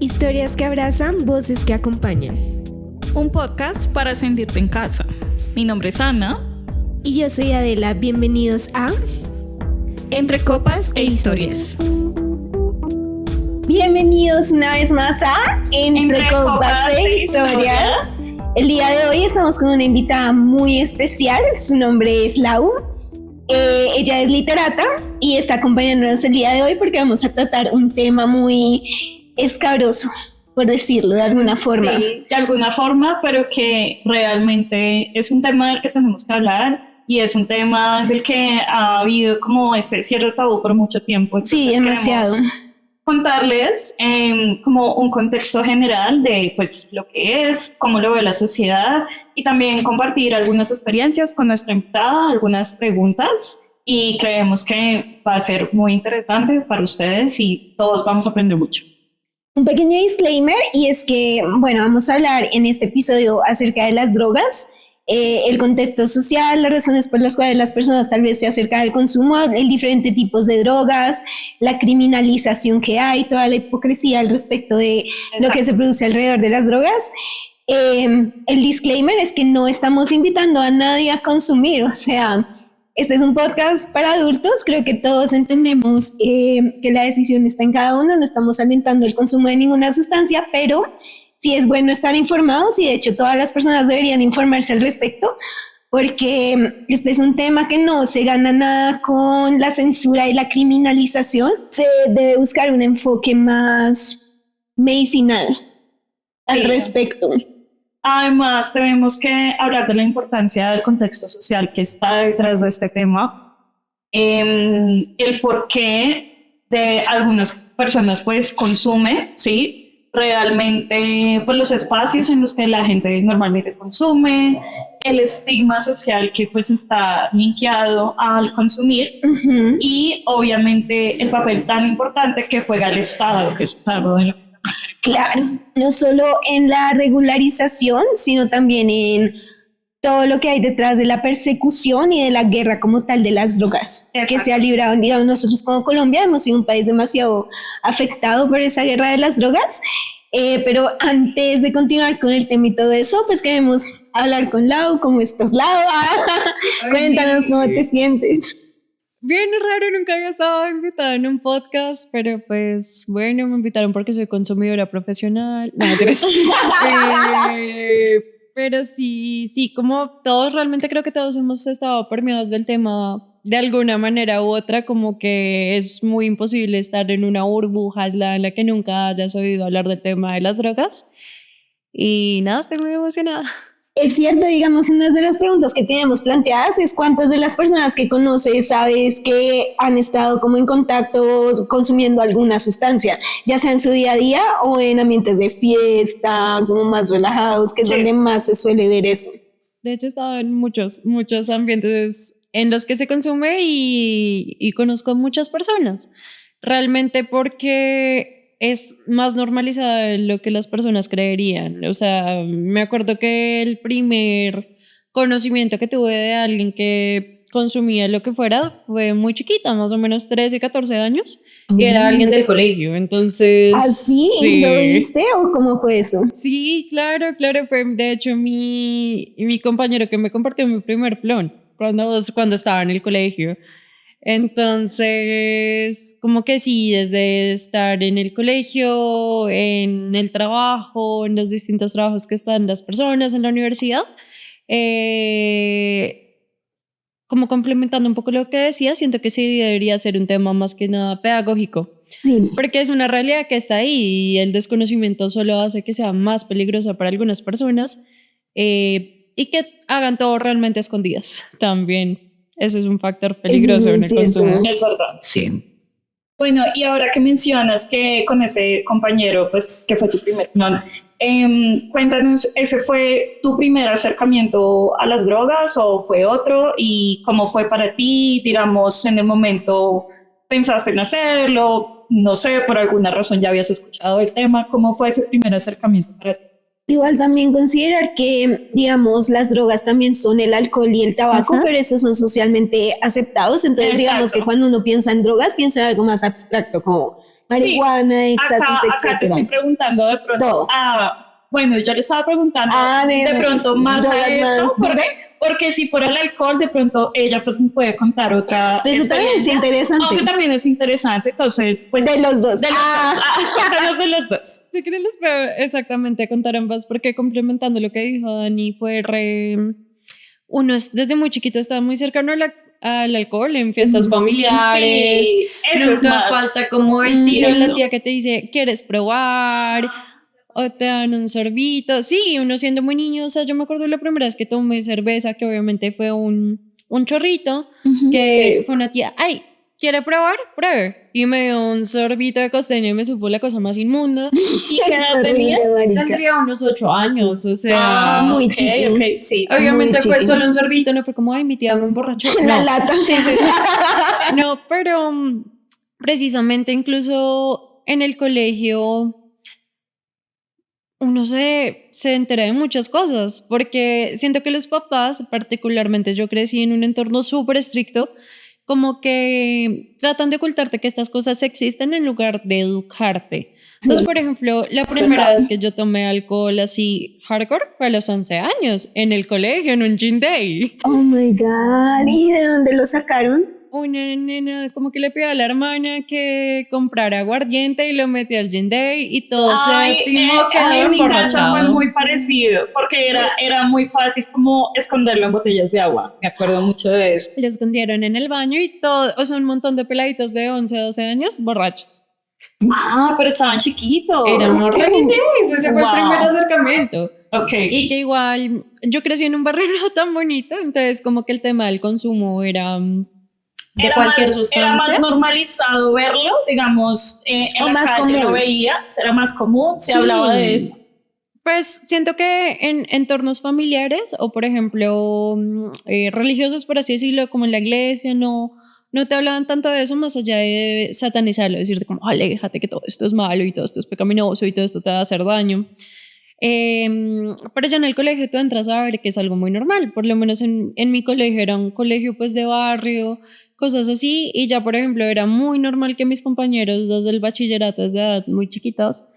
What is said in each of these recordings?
Historias que abrazan, voces que acompañan. Un podcast para sentirte en casa. Mi nombre es Ana. Y yo soy Adela. Bienvenidos a Entre Copas e Historias. Bienvenidos una vez más a Entre Copas e Historias. El día de hoy estamos con una invitada muy especial. Su nombre es Lau. Ella es literata y está acompañándonos el día de hoy porque vamos a tratar un tema muy escabroso, por decirlo de alguna forma. Sí, de alguna forma, pero que realmente es un tema del que tenemos que hablar y es un tema del que ha habido como cierto tabú por mucho tiempo. Entonces, sí, demasiado. Contarles como un contexto general de pues lo que es, cómo lo ve la sociedad y también compartir algunas experiencias con nuestra invitada, algunas preguntas, y creemos que va a ser muy interesante para ustedes y todos vamos a aprender mucho. Un pequeño disclaimer, y es que, bueno, vamos a hablar en este episodio acerca de las drogas, el contexto social, las razones por las cuales las personas tal vez se acercan al consumo, el diferentes tipos de drogas, la criminalización que hay, toda la hipocresía al respecto de lo que se produce alrededor de las drogas. El disclaimer es que no estamos invitando a nadie a consumir, o sea, este es un podcast para adultos, creo que todos entendemos que la decisión está en cada uno, no estamos alentando el consumo de ninguna sustancia, pero sí es bueno estar informados y de hecho todas las personas deberían informarse al respecto porque este es un tema que no se gana nada con la censura y la criminalización. Se debe buscar un enfoque más medicinal al respecto. Además, tenemos que hablar de la importancia del contexto social que está detrás de este tema, el por qué de algunas personas pues consume, ¿sí? Realmente pues los espacios en los que la gente normalmente consume, el estigma social que pues está linkeado al consumir y obviamente el papel tan importante que juega el Estado, que es algo de lo que... Claro, no solo en la regularización, sino también en todo lo que hay detrás de la persecución y de la guerra como tal de las drogas. Exacto. Que se ha librado, digamos, nosotros como Colombia hemos sido un país demasiado afectado por esa guerra de las drogas, pero antes de continuar con el tema y todo eso, pues queremos hablar con Lau. ¿Cómo estás, Lau? Cuéntanos cómo te sientes. Bien raro, nunca había estado invitada en un podcast, pero pues bueno, me invitaron porque soy consumidora profesional. No, pero sí, como todos, realmente creo que todos hemos estado permeados del tema de alguna manera u otra, como que es muy imposible estar en una burbuja aislada en la que nunca hayas oído hablar del tema de las drogas. Y nada, estoy muy emocionada. Es cierto, digamos, una de las preguntas que teníamos planteadas es cuántas de las personas que conoces sabes que han estado como en contacto consumiendo alguna sustancia, ya sea en su día a día o en ambientes de fiesta, como más relajados, que es donde más se suele ver eso. De hecho, he estado en muchos ambientes en los que se consume y conozco a muchas personas, realmente porque es más normalizado de lo que las personas creerían. O sea, me acuerdo que el primer conocimiento que tuve de alguien que consumía lo que fuera fue muy chiquita, más o menos 13, 14 años, y era alguien del colegio, entonces... ¿Así? Sí. ¿Lo viste o cómo fue eso? Sí, claro, fue de hecho mi compañero que me compartió mi primer plon cuando estaba en el colegio. Entonces, como que sí, desde estar en el colegio, en el trabajo, en los distintos trabajos que están las personas en la universidad, como complementando un poco lo que decía, siento que sí debería ser un tema más que nada pedagógico. Sí. Porque es una realidad que está ahí y el desconocimiento solo hace que sea más peligrosa para algunas personas y que hagan todo realmente a escondidas también. Eso es un factor peligroso en el consumo. Es verdad, sí. Bueno, y ahora que mencionas que con ese compañero, pues, que fue tu primer plan, cuéntanos, ¿ese fue tu primer acercamiento a las drogas o fue otro? ¿Y cómo fue para ti? Digamos, en el momento, ¿pensaste en hacerlo? No sé, por alguna razón ya habías escuchado el tema. ¿Cómo fue ese primer acercamiento para ti? Igual también considerar que, digamos, las drogas también son el alcohol y el tabaco, pero esos son socialmente aceptados. Entonces, digamos que cuando uno piensa en drogas, piensa en algo más abstracto, como marihuana, éxtasis, Acá te etcétera. estoy preguntando de pronto. Todo. Bueno, yo le estaba preguntando de pronto más drogas a eso, más porque si fuera el alcohol, de pronto ella pues me puede contar otra Pero eso también es experiencia. interesante. Aunque también es interesante, entonces, pues... De los dos. De los dos. Cuéntanos de los dos. Sí, que no les puedo exactamente contar ambas, porque complementando lo que dijo Dani, uno es, desde muy chiquito estaba muy cercano al alcohol en fiestas familiares. Sí, eso es Nunca más. falta como el tío o la directo. tía que te dice, ¿quieres probar? O te dan un sorbito. Sí, uno siendo muy niño, o sea, yo me acuerdo la primera vez que tomé cerveza, que obviamente fue un chorrito, que fue una tía, ay, ¿quiere probar? Pruebe. Y me dio un sorbito de costeño y me supo la cosa más inmunda. ¿Y qué edad tenía? Tendría unos 8 años, o sea... muy ok, chiquito. ok, sí. Obviamente muy fue chiquito. solo un sorbito, no fue como, ay, mi tía me emborrachó. La No, lata. no, pero precisamente incluso en el colegio uno se entera de muchas cosas, porque siento que los papás, particularmente yo crecí en un entorno súper estricto, como que tratan de ocultarte que estas cosas existen en lugar de educarte. Entonces, por ejemplo, la primera vez que yo tomé alcohol así hardcore fue a los 11 años, en el colegio, en un gin day. Oh my God. ¿Y de dónde lo sacaron? Una nena como que le pidió a la hermana que comprara aguardiente y lo metió al gin day y todo séptimo quedó en mi casa fue emborrachado. muy parecido, porque era muy fácil como esconderlo en botellas de agua. Me acuerdo mucho de eso. Lo escondieron en el baño y todo, o sea, un montón de peladitos de 11, 12 años borrachos. Pero estaban chiquitos. Éramos re niños, ese fue el Wow. primer acercamiento. Ok. Y que igual, yo crecí en un barrio no tan bonito, entonces como que el tema del consumo era de Era cualquier más, sustancia. Era más normalizado verlo, digamos, en O la más calle común. lo veía, era más común, se hablaba de eso. Pues siento que en entornos familiares o por ejemplo religiosos, por así decirlo, como en la iglesia, no te hablaban tanto de eso más allá de satanizarlo, decirte como, aléjate que todo esto es malo y todo esto es pecaminoso y todo esto te va a hacer daño. Pero ya en el colegio tú entras a ver que es algo muy normal, por lo menos en mi colegio era un colegio pues de barrio, cosas así, y ya por ejemplo era muy normal que mis compañeros desde el bachillerato, desde edad muy chiquitas,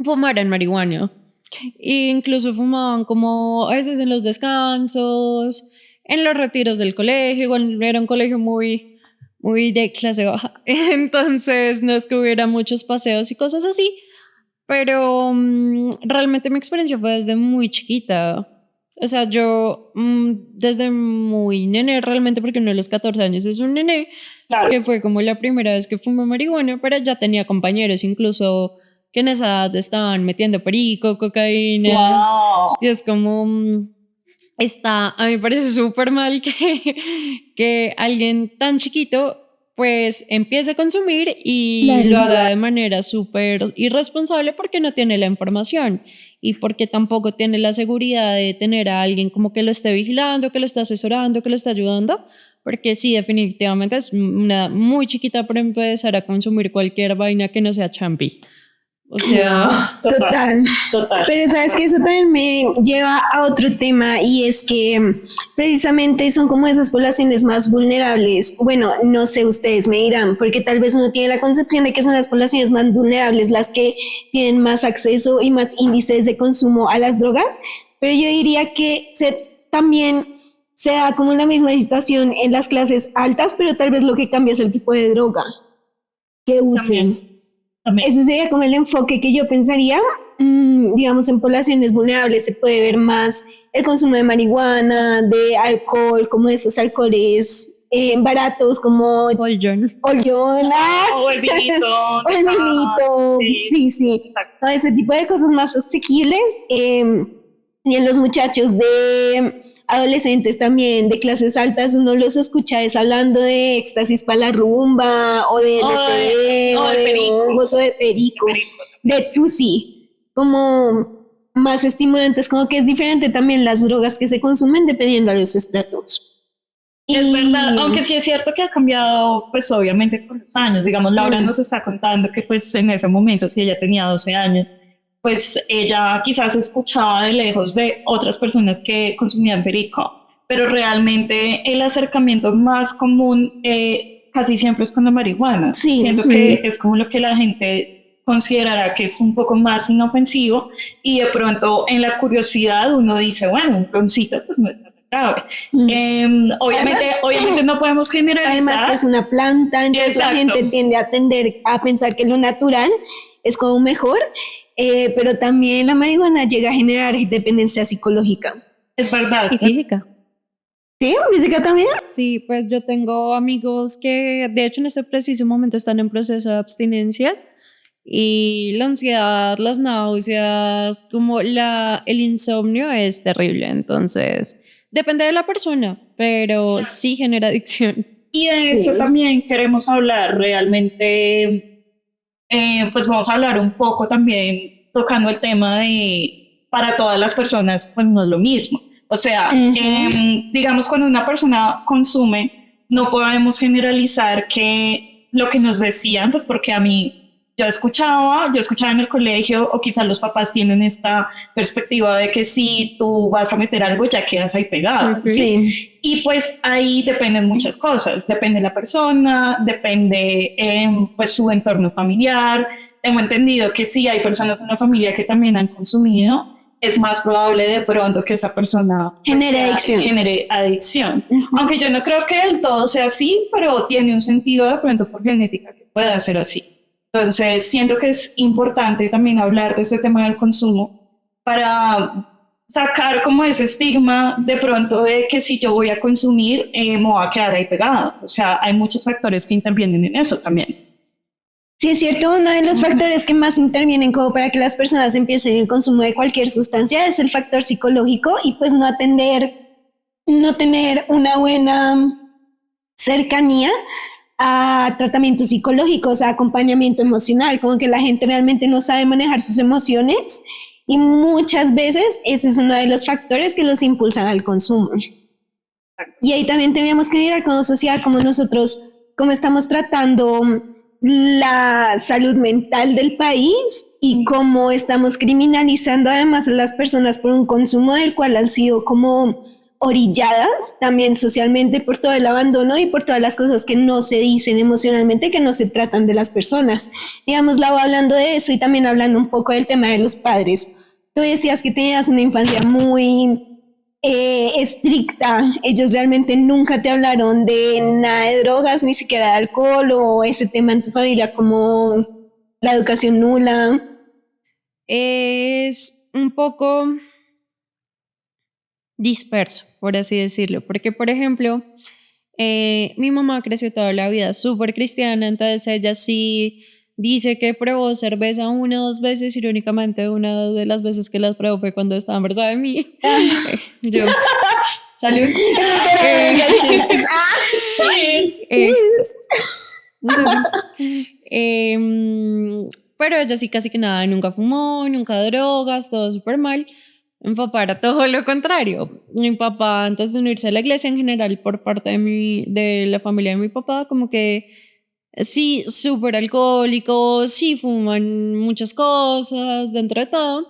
fumaran marihuana. E incluso fumaban como a veces en los descansos, en los retiros del colegio, igual era un colegio muy de clase baja, entonces no es que hubiera muchos paseos y cosas así, pero realmente mi experiencia fue desde muy chiquita. O sea, yo desde muy nene realmente, porque uno de los 14 años es un nene, Claro. que fue como la primera vez que fumé marihuana, pero ya tenía compañeros incluso que en esa edad estaban metiendo perico, cocaína, Wow. y es como a mí me parece súper mal que alguien tan chiquito pues empiece a consumir y Claro. lo haga de manera súper irresponsable porque no tiene la información y porque tampoco tiene la seguridad de tener a alguien como que lo esté vigilando, que lo esté asesorando, que lo esté ayudando, porque sí, definitivamente es una edad muy chiquita para empezar a consumir cualquier vaina que no sea champi. O sea, Total. Pero sabes que eso también me lleva a otro tema y es que precisamente son como esas poblaciones más vulnerables. Bueno, no sé, ustedes me dirán, porque tal vez uno tiene la concepción de que son las poblaciones más vulnerables las que tienen más acceso y más índices de consumo a las drogas, pero yo diría que también se da como la misma situación en las clases altas, pero tal vez lo que cambia es el tipo de droga que usen. También. Ese sería como el enfoque que yo pensaría. Digamos, en poblaciones vulnerables se puede ver más el consumo de marihuana, de alcohol, como esos alcoholes baratos como Paul John. o el vinito. o el vinito, sí. Exacto. No, ese tipo de cosas más asequibles. Y en los muchachos de adolescentes también de clases altas uno los escucha es hablando de éxtasis para la rumba o de LSD o de hongos o de perico, de tusi, como más estimulantes, como que es diferente también las drogas que se consumen dependiendo de los estratos. Es verdad, aunque sí es cierto que ha cambiado, pues obviamente con los años. Digamos, Laura nos está contando que pues en ese momento, si ella tenía 12 años, pues ella quizás escuchaba de lejos de otras personas que consumían perico, pero realmente el acercamiento más común casi siempre es con la marihuana. Sí. Siento que es como lo que la gente considerará que es un poco más inofensivo y de pronto en la curiosidad uno dice, bueno, un cloncito pues no está tan grave. Obviamente no podemos generalizar. Además que es una planta, entonces la gente tiende a pensar que lo natural es como mejor, pero también la marihuana llega a generar dependencia psicológica. Es verdad. Y física. ¿Sí? ¿Física también? Sí, pues yo tengo amigos que de hecho en este preciso momento están en proceso de abstinencia y la ansiedad, las náuseas, como el insomnio es terrible, entonces depende de la persona, pero sí genera adicción. Y de eso también queremos hablar realmente, pues vamos a hablar un poco también tocando el tema de para todas las personas pues no es lo mismo. O sea, digamos cuando una persona consume, no podemos generalizar que lo que nos decían, pues porque a mí yo escuchaba en el colegio, o quizás los papás tienen esta perspectiva de que si tú vas a meter algo ya quedas ahí pegado. Sí. Y pues ahí dependen muchas cosas, depende la persona, depende pues su entorno familiar. Tengo entendido que sí hay personas en la familia que también han consumido, es más probable de pronto que esa persona genere adicción. Aunque yo no creo que del todo sea así, pero tiene un sentido de pronto por genética que pueda ser así. Entonces, siento que es importante también hablar de este tema del consumo para sacar como ese estigma de pronto de que si yo voy a consumir, me voy a quedar ahí pegado. O sea, hay muchos factores que intervienen en eso también. Sí, es cierto, uno de los factores que más intervienen como para que las personas empiecen el consumo de cualquier sustancia es el factor psicológico y pues no tener una buena cercanía a tratamientos psicológicos, a acompañamiento emocional, como que la gente realmente no sabe manejar sus emociones y muchas veces ese es uno de los factores que los impulsan al consumo. Y ahí también tenemos que mirar como sociedad, como nosotros, cómo estamos tratando la salud mental del país y cómo estamos criminalizando además a las personas por un consumo del cual han sido como orilladas también socialmente por todo el abandono y por todas las cosas que no se dicen emocionalmente, que no se tratan de las personas. Digamos, Lau, hablando de eso y también hablando un poco del tema de los padres. Tú decías que tenías una infancia muy estricta. Ellos realmente nunca te hablaron de nada de drogas, ni siquiera de alcohol o ese tema en tu familia como la educación nula. Es un poco disperso, por así decirlo, porque por ejemplo, mi mamá creció toda la vida súper cristiana, entonces ella sí dice que probó cerveza 1 o 2 veces, irónicamente una de las veces que las probó fue cuando estaba embarazada de mí. Yo, salud. Pero ella sí casi que nada, nunca fumó, nunca drogas, todo súper mal. Mi papá era todo lo contrario. Mi papá, antes de unirse a la iglesia en general, por parte de la familia de mi papá, como que sí, súper alcohólicos, sí fuman muchas cosas, dentro de todo.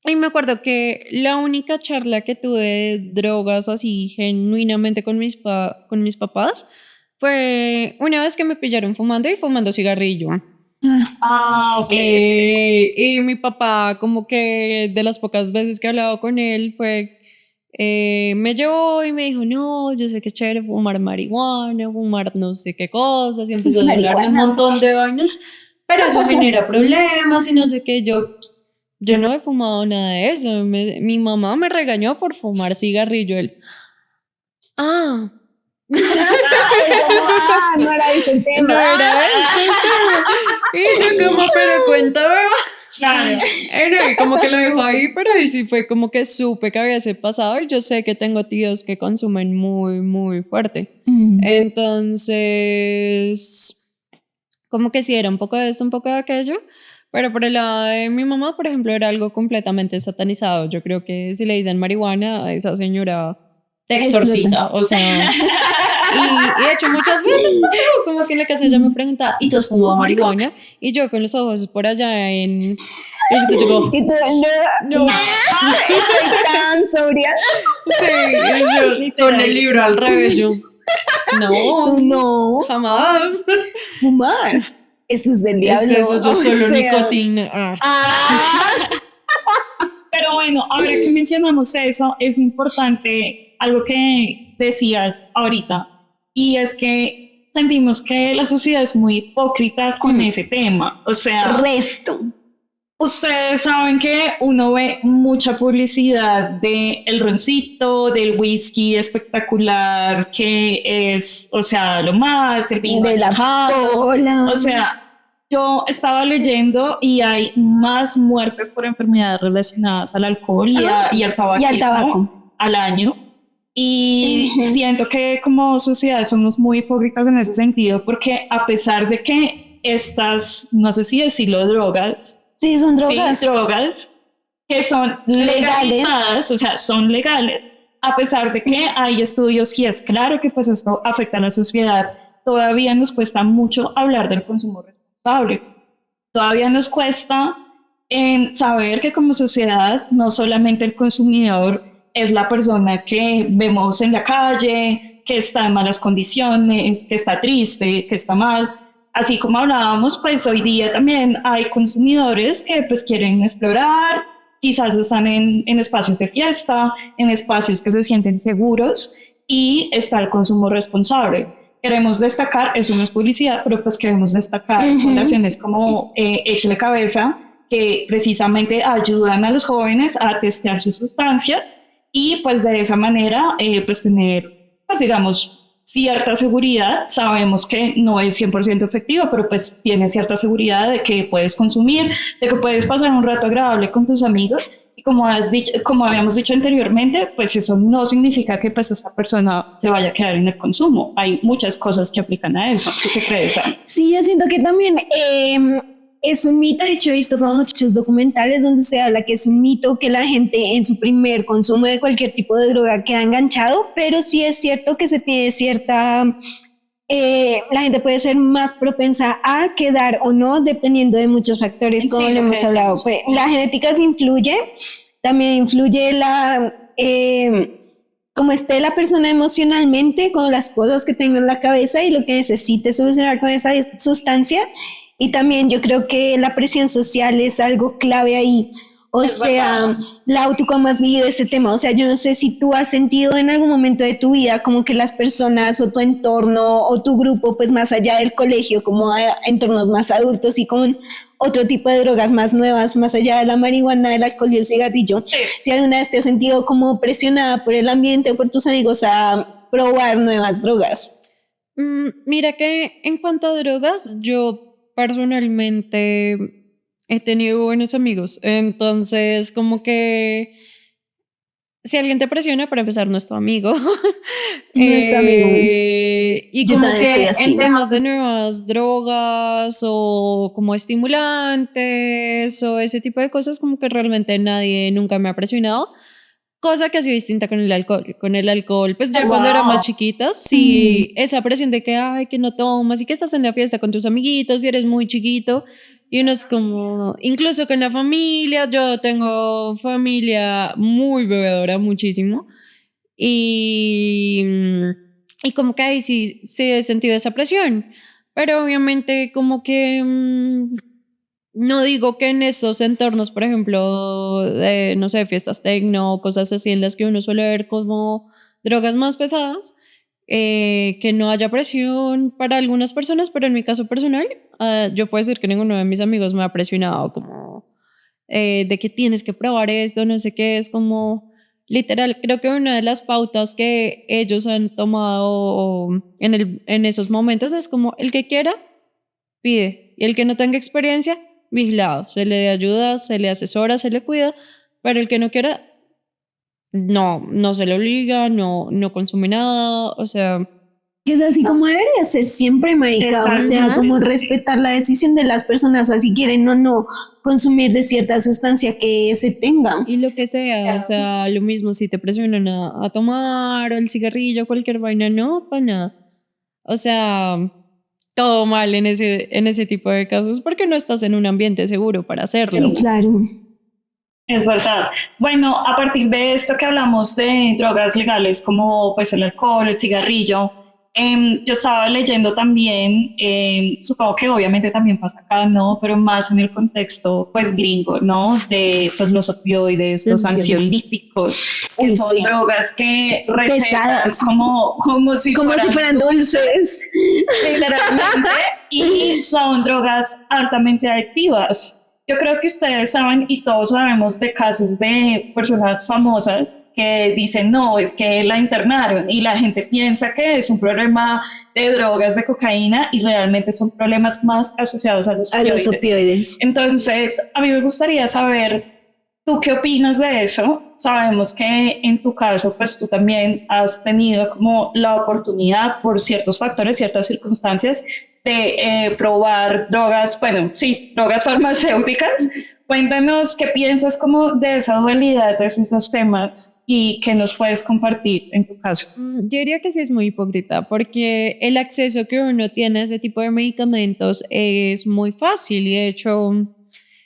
Y me acuerdo que la única charla que tuve de drogas así genuinamente con mis papás fue una vez que me pillaron fumando cigarrillo. Ok. Y mi papá, como que de las pocas veces que he hablado con él, me llevó y me dijo, no, yo sé que es chévere fumar marihuana, fumar no sé qué cosas, y empezó a hablar de un montón de vainas, pero eso genera problemas y no sé qué. Yo no he fumado nada de eso. Mi mamá me regañó por fumar cigarrillo. No era ese el tema. No era ese el tema. Y yo como, pero cuéntame más. Claro. Y como que lo dejó ahí, pero ahí sí fue como que supe que había ese pasado y yo sé que tengo tíos que consumen muy, muy fuerte. Entonces, como que sí, era un poco de esto, un poco de aquello. Pero por el lado de mi mamá, por ejemplo, era algo completamente satanizado. Yo creo que si le dicen marihuana, a esa señora te exorciza. O sea, y de hecho muchas veces pasó, como que en la casa ella me preguntaba, ¿y tú has fumado marihuana? Y yo con los ojos por allá en... Y tú, no. Soy tan sobria. Sí, y yo con el libro al revés, yo... Tú no. Jamás. Fumar. Eso es del diablo. Eso, yo o solo sea. nicotina. Pero bueno, ahora que mencionamos eso, es importante algo que decías ahorita, y es que sentimos que la sociedad es muy hipócrita con ese tema. O sea, Resto. ustedes saben que uno ve mucha publicidad de el roncito, del whisky espectacular, que es, o sea, lo más, el vino De la añejado. pola. O sea, yo estaba leyendo y hay más muertes por enfermedades relacionadas al alcohol y al tabaquismo al año. Y siento que como sociedad somos muy hipócritas en ese sentido, porque a pesar de que estas, no sé si decirlo, drogas, Sí, son drogas. sí, drogas que son legalizadas, o sea, son legales, a pesar de que hay estudios y es claro que pues esto afecta a la sociedad, todavía nos cuesta mucho hablar del consumo responsable. Todavía nos cuesta en saber que como sociedad no solamente el consumidor es la persona que vemos en la calle, que está en malas condiciones, que está triste, que está mal. Así como hablábamos, pues hoy día también hay consumidores que pues quieren explorar, quizás están en espacios de fiesta, en espacios que se sienten seguros, y está el consumo responsable. Queremos destacar, eso no es publicidad, pero pues queremos destacar fundaciones como Échale Cabeza, que precisamente ayudan a los jóvenes a testear sus sustancias y pues de esa manera pues tener, pues digamos, cierta seguridad. Sabemos que no es 100% efectivo, pero pues tienes cierta seguridad de que puedes consumir, de que puedes pasar un rato agradable con tus amigos. Y como habíamos dicho anteriormente, pues eso no significa que pues esta persona se vaya a quedar en el consumo. Hay muchas cosas que aplican a eso. ¿Tú qué crees, Dani? Sí, yo siento que también es un mito. De hecho, he visto muchos documentales donde se habla que es un mito que la gente en su primer consumo de cualquier tipo de droga queda enganchado, pero sí es cierto que se tiene cierta... la gente puede ser más propensa a quedar o no dependiendo de muchos factores, como Sí, lo hemos hablado. Pues, la genética sí influye, también influye cómo esté la persona emocionalmente, con las cosas que tenga en la cabeza y lo que necesite solucionar con esa sustancia. Y también yo creo que la presión social es algo clave ahí. O sea, Lau, ¿tú cómo has vivido ese tema? O sea, yo no sé si tú has sentido en algún momento de tu vida como que las personas o tu entorno o tu grupo, pues más allá del colegio, como a entornos más adultos y con otro tipo de drogas más nuevas, más allá de la marihuana, el alcohol y el cigarrillo. Sí. Si alguna vez te has sentido como presionada por el ambiente o por tus amigos a probar nuevas drogas. Mira que en cuanto a drogas, yo personalmente he tenido buenos amigos, entonces como que si alguien te presiona, para empezar, no es tu amigo. No es tu amigo. Y Yo como también estoy que así. en temas de nuevas drogas o como estimulantes o ese tipo de cosas, como que realmente nadie nunca me ha presionado. Cosa que ha sido distinta con el alcohol. Con el alcohol, pues ya cuando era más chiquita, sí, esa presión de que, ay, que no tomas y que estás en la fiesta con tus amiguitos y eres muy chiquito. Y uno es como, incluso con la familia, yo tengo familia muy bebedora, muchísimo. Y como que ahí sí he sentido esa presión. Pero obviamente como que... no digo que en esos entornos, por ejemplo, de, no sé, fiestas tecno o cosas así en las que uno suele ver como drogas más pesadas, que no haya presión para algunas personas, pero en mi caso personal, yo puedo decir que ninguno de mis amigos me ha presionado como de que tienes que probar esto, no sé qué, es como literal, creo que una de las pautas que ellos han tomado en esos momentos es como el que quiera, pide, y el que no tenga experiencia, vigilado, se le ayuda, se le asesora, se le cuida, pero el que no quiera, no se le obliga, no consume nada, o sea... Que es así como debería ser siempre, marica. O sea, como respetar la decisión de las personas, así quieren o no consumir de cierta sustancia que se tenga. Y lo que sea, o sea, lo mismo si te presionan a tomar o el cigarrillo, cualquier vaina, no, para nada. O sea, todo mal en ese tipo de casos porque no estás en un ambiente seguro para hacerlo. Sí, claro. Es verdad. Bueno, a partir de esto que hablamos de drogas legales como pues el alcohol, el cigarrillo, Yo estaba leyendo también, supongo que obviamente también pasa acá, ¿no? Pero más en el contexto, pues, gringo, ¿no? De, pues, los opioides, los ansiolíticos, que son sí. drogas que recetan Pesadas. como si Como si fueran dulces. literalmente, y son drogas altamente adictivas. Yo creo que ustedes saben y todos sabemos de casos de personas famosas que dicen, no, es que la internaron y la gente piensa que es un problema de drogas, de cocaína y realmente son problemas más asociados a los A los opioides. Entonces, a mí me gustaría saber, ¿tú qué opinas de eso? Sabemos que en tu caso, pues tú también has tenido como la oportunidad por ciertos factores, ciertas circunstancias de probar drogas, bueno, sí, drogas farmacéuticas. Cuéntanos qué piensas como de esa dualidad de esos temas y qué nos puedes compartir en tu caso. Yo diría que sí es muy hipócrita porque el acceso que uno tiene a ese tipo de medicamentos es muy fácil y de hecho,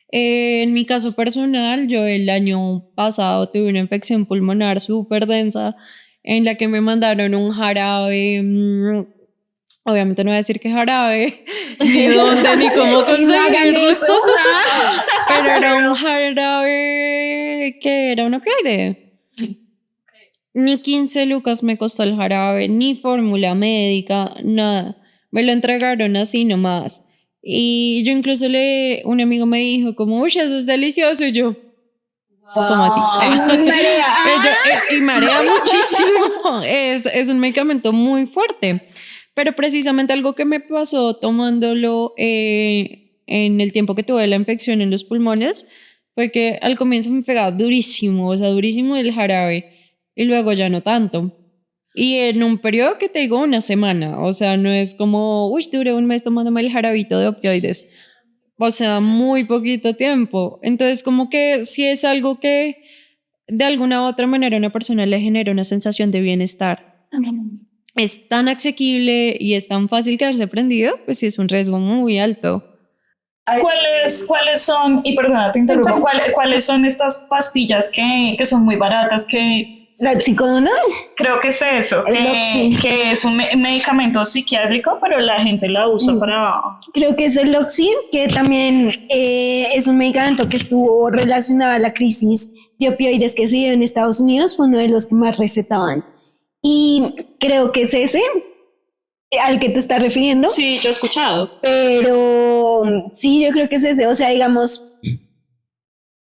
en mi caso personal, yo el año pasado tuve una infección pulmonar súper densa en la que me mandaron un jarabe. Obviamente no voy a decir qué jarabe, ni dónde, ni cómo conseguirlo. Pero era un jarabe que era un opioide. Ni 15 lucas me costó el jarabe, ni fórmula médica, nada. Me lo entregaron así nomás. Y yo incluso un amigo me dijo como, uy, eso es delicioso. Y yo, ¿cómo así? Marea. Y marea muchísimo. Es un medicamento muy fuerte. Pero precisamente algo que me pasó tomándolo en el tiempo que tuve la infección en los pulmones fue que al comienzo me pegaba durísimo, o sea, durísimo el jarabe y luego ya no tanto. Y en un periodo que te digo una semana, o sea, no es como, uy, duré un mes tomándome el jarabito de opioides, o sea, muy poquito tiempo. Entonces, como que si es algo que de alguna u otra manera a una persona le genera una sensación de bienestar, es tan asequible y es tan fácil quedarse prendido, pues sí es un riesgo muy alto. ¿Cuáles son, y perdona, te interrumpo, cuáles son estas pastillas que son muy baratas, que La oxicodona. creo que es eso, El Oxy. que es un medicamento psiquiátrico, pero la gente la usa para... Creo que es el Oxy, que también es un medicamento que estuvo relacionado a la crisis de opioides que se dio en Estados Unidos, fue uno de los que más recetaban. Y creo que es ese al que te estás refiriendo. Sí, yo he escuchado. Pero sí, yo creo que es ese. O sea, digamos,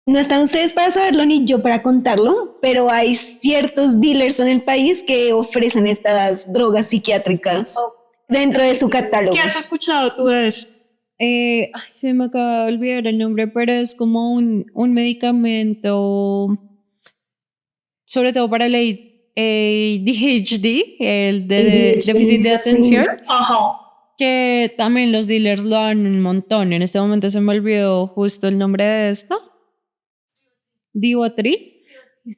no están ustedes para saberlo ni yo para contarlo, pero hay ciertos dealers en el país que ofrecen estas drogas psiquiátricas dentro de su catálogo. ¿Qué has escuchado tú de eso? Se me acaba de olvidar el nombre, pero es como un medicamento, sobre todo para el ADHD, el de ADHD, déficit de sí. atención, Ajá. que también los dealers lo dan un montón. En este momento se me olvidó justo el nombre de esto. Divotril.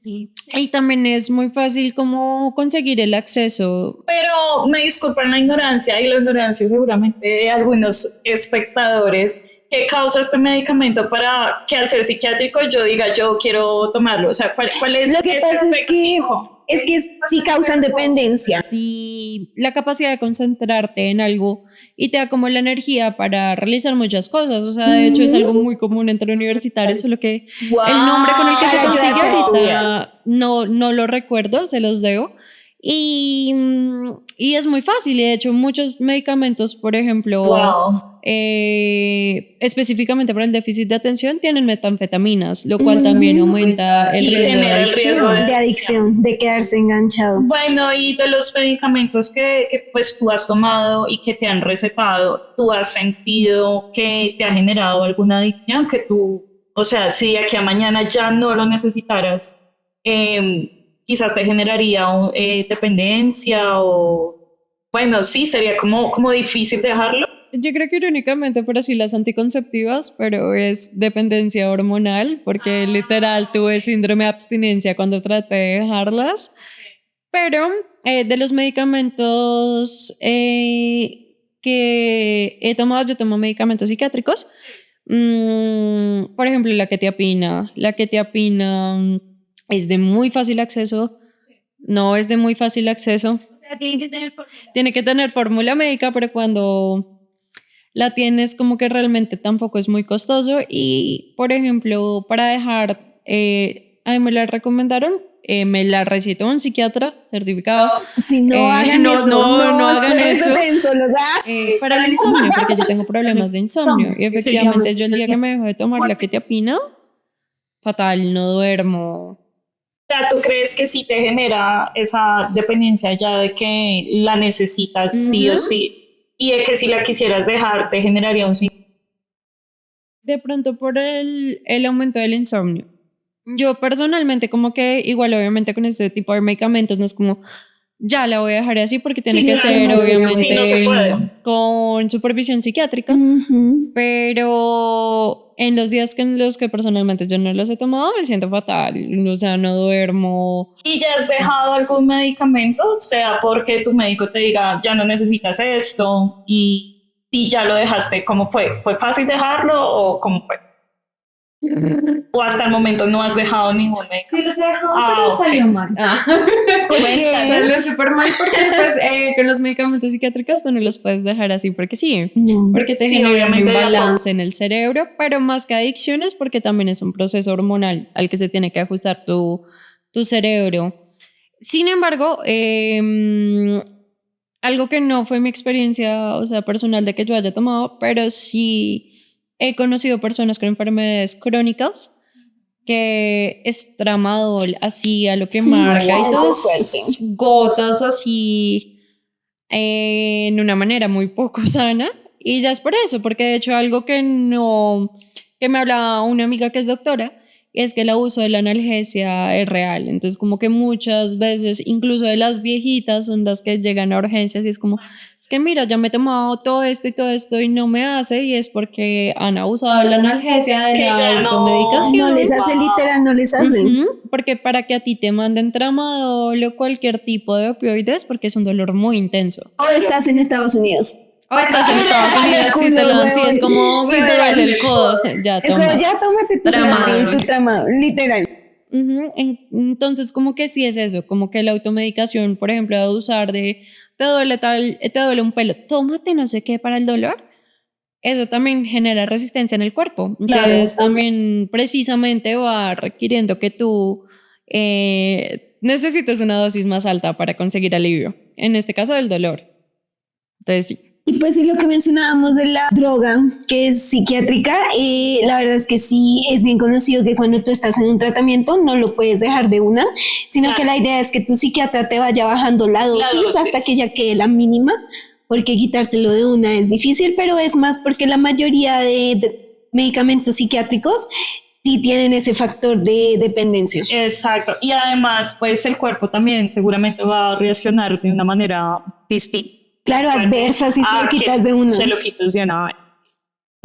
Sí. Y también es muy fácil como conseguir el acceso. Pero me disculpan la ignorancia y la ignorancia seguramente de algunos espectadores. ¿Qué causa este medicamento para que al ser psiquiátrico yo diga yo quiero tomarlo? O sea, ¿cuál es Lo que este pasa efecto? es que sí causan dependencia. Sí, la capacidad de concentrarte en algo y te da como la energía para realizar muchas cosas. O sea, de hecho es algo muy común entre universitarios, solo que el nombre con el que se Para consigue ayudarte a ahorita no lo recuerdo, se los debo. Y es muy fácil y de hecho muchos medicamentos, por ejemplo, Wow. específicamente para el déficit de atención, tienen metanfetaminas, lo cual también aumenta el Y riesgo de genera el riesgo adicción. De adicción, de quedarse enganchado. Bueno, y de los medicamentos que pues tú has tomado y que te han recetado, ¿tú has sentido que te ha generado alguna adicción? Que tú, o sea, si de aquí a mañana ya no lo necesitaras, quizás te generaría dependencia o, bueno, sí, sería como difícil dejarlo. Yo creo que irónicamente, pero sí las anticonceptivas, pero es dependencia hormonal, porque literal tuve síndrome de abstinencia cuando traté de dejarlas. Pero de los medicamentos que he tomado, yo tomo medicamentos psiquiátricos. Por ejemplo, la quetiapina. La quetiapina es de muy fácil acceso. No es de muy fácil acceso. Tiene que tener fórmula médica, pero cuando la tienes como que realmente tampoco es muy costoso. Y, por ejemplo, para dejar, a mí me la recomendaron, me la recetó un psiquiatra certificado. Si no hagan no, eso, no hagan eso. Solos, Para el insomnio, porque yo tengo problemas de insomnio. Y efectivamente, yo el día que me dejo de tomar la quetiapina, fatal, no duermo. O sea, ¿tú crees que sí te genera esa dependencia ya de que la necesitas sí o sí? Y de que si la quisieras dejar, te generaría un sí. De pronto por el aumento del insomnio. Yo personalmente como que igual obviamente con este tipo de medicamentos no es como ya la voy a dejar así porque tiene que ser obviamente no se puede. con supervisión psiquiátrica, pero en los días en los que personalmente yo no los he tomado me siento fatal, o sea, no duermo. ¿Y ya has dejado algún medicamento? O sea, porque tu médico te diga, ya no necesitas esto y ya lo dejaste. ¿Cómo fue? ¿Fue fácil dejarlo o cómo fue? ¿O hasta el momento no has dejado ningún medicamento? Sí, los he dejado, pero salió mal. Salió súper mal porque pues, con los medicamentos psiquiátricos tú no los puedes dejar así porque sí, porque te genera un imbalance en el cerebro, pero más que adicciones porque también es un proceso hormonal al que se tiene que ajustar tu cerebro. Sin embargo, algo que no fue mi experiencia, o sea, personal de que yo haya tomado, pero sí he conocido personas con enfermedades crónicas que es tramadol así a lo que marca y dos gotas así en una manera muy poco sana, y ya es por eso, porque de hecho algo que me hablaba una amiga que es doctora es que el abuso de la analgesia es real. Entonces como que muchas veces incluso de las viejitas son las que llegan a urgencias y es como, es que mira, ya me he tomado todo esto y no me hace, y es porque han abusado de la analgesia, de la automedicación. No les hace literal, no les hace. Porque para que a ti te manden tramadol o cualquier tipo de opioides, porque es un dolor muy intenso. O estás en Estados Unidos. O estás en Estados Unidos y te lo dan, sí, es como me duele el codo. Ya, toma. Eso, ya tómate tu tramadol, literal. Entonces, como que sí es eso, como que la automedicación, por ejemplo, de usar te duele un pelo, tómate no sé qué para el dolor. Eso también genera resistencia en el cuerpo. Entonces, también precisamente va requiriendo que tú necesites una dosis más alta para conseguir alivio. En este caso, del dolor. Entonces, sí. Y pues sí, lo que mencionábamos de la droga, que es psiquiátrica, la verdad es que sí es bien conocido que cuando tú estás en un tratamiento no lo puedes dejar de una, sino que la idea es que tu psiquiatra te vaya bajando la dosis hasta que ya quede la mínima, porque quitártelo de una es difícil, pero es más porque la mayoría de medicamentos psiquiátricos sí tienen ese factor de dependencia. Exacto. Y además, pues el cuerpo también seguramente va a reaccionar de una manera distinta. Claro, adversa si se lo quitas de una. Se lo quitas de una.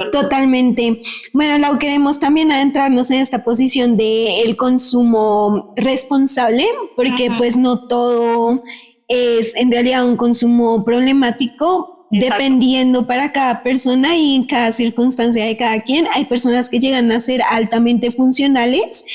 Totalmente. Bueno, Lau, queremos también adentrarnos en esta posición del consumo responsable, porque pues no todo es en realidad un consumo problemático. Exacto. Dependiendo para cada persona y en cada circunstancia de cada quien. Hay personas que llegan a ser altamente funcionales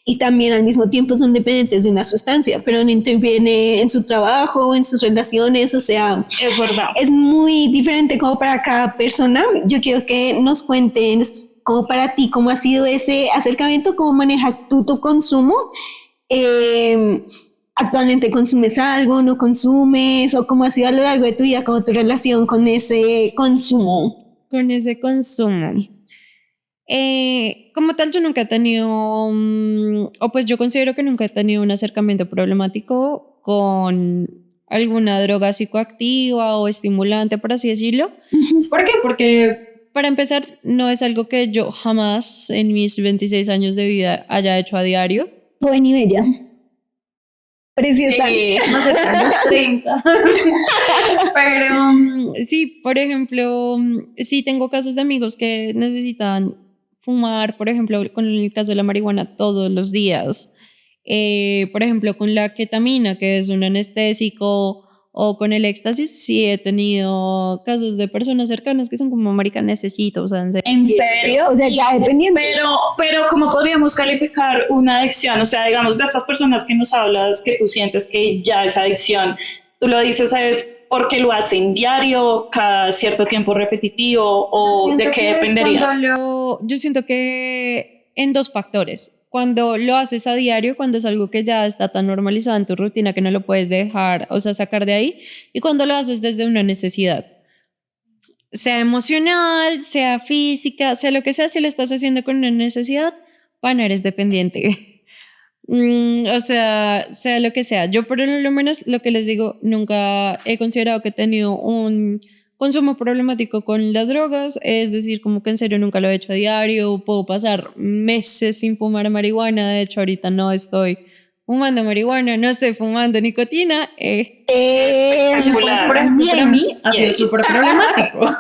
y también al mismo tiempo son dependientes de una sustancia, pero no interviene en su trabajo, en sus relaciones, o sea, es verdad. Es muy diferente como para cada persona. Yo quiero que nos cuentes como para ti, cómo ha sido ese acercamiento, cómo manejas tú tu consumo. ¿Actualmente consumes algo, no consumes? ¿O cómo ha sido a lo largo de tu vida, como tu relación con ese consumo? Con ese consumo. Como tal, yo nunca he tenido, o pues yo considero que nunca he tenido un acercamiento problemático con alguna droga psicoactiva o estimulante, por así decirlo. ¿Por qué? Porque para empezar, no es algo que yo jamás en mis 26 años de vida haya hecho a diario. Joven y bella. Preciosa. Sí, más de 30. Pero sí, por ejemplo, sí tengo casos de amigos que necesitan fumar, por ejemplo, con el caso de la marihuana todos los días. Por ejemplo, con la ketamina, que es un anestésico, o con el éxtasis, sí he tenido casos de personas cercanas que son como, marica, necesito, o sea, ¿en serio? O sea, ya dependiendo. Pero ¿cómo podríamos calificar una adicción? O sea, digamos, de estas personas que nos hablas, que tú sientes que ya esa adicción ¿Tú lo dices es porque lo hacen diario, cada cierto tiempo repetitivo, o de qué dependería? Yo siento que en dos factores. Cuando lo haces a diario, cuando es algo que ya está tan normalizado en tu rutina que no lo puedes dejar, o sea, sacar de ahí, y cuando lo haces desde una necesidad, sea emocional, sea física, sea lo que sea, si lo estás haciendo con una necesidad, pana, eres dependiente. O sea lo que sea. Yo por lo menos lo que les digo, nunca he considerado que he tenido un consumo problemático con las drogas, es decir, como que en serio nunca lo he hecho a diario, puedo pasar meses sin fumar marihuana, de hecho ahorita no estoy fumando marihuana, no estoy fumando nicotina. Espectacular. Para mí ha sido Yes. súper problemático.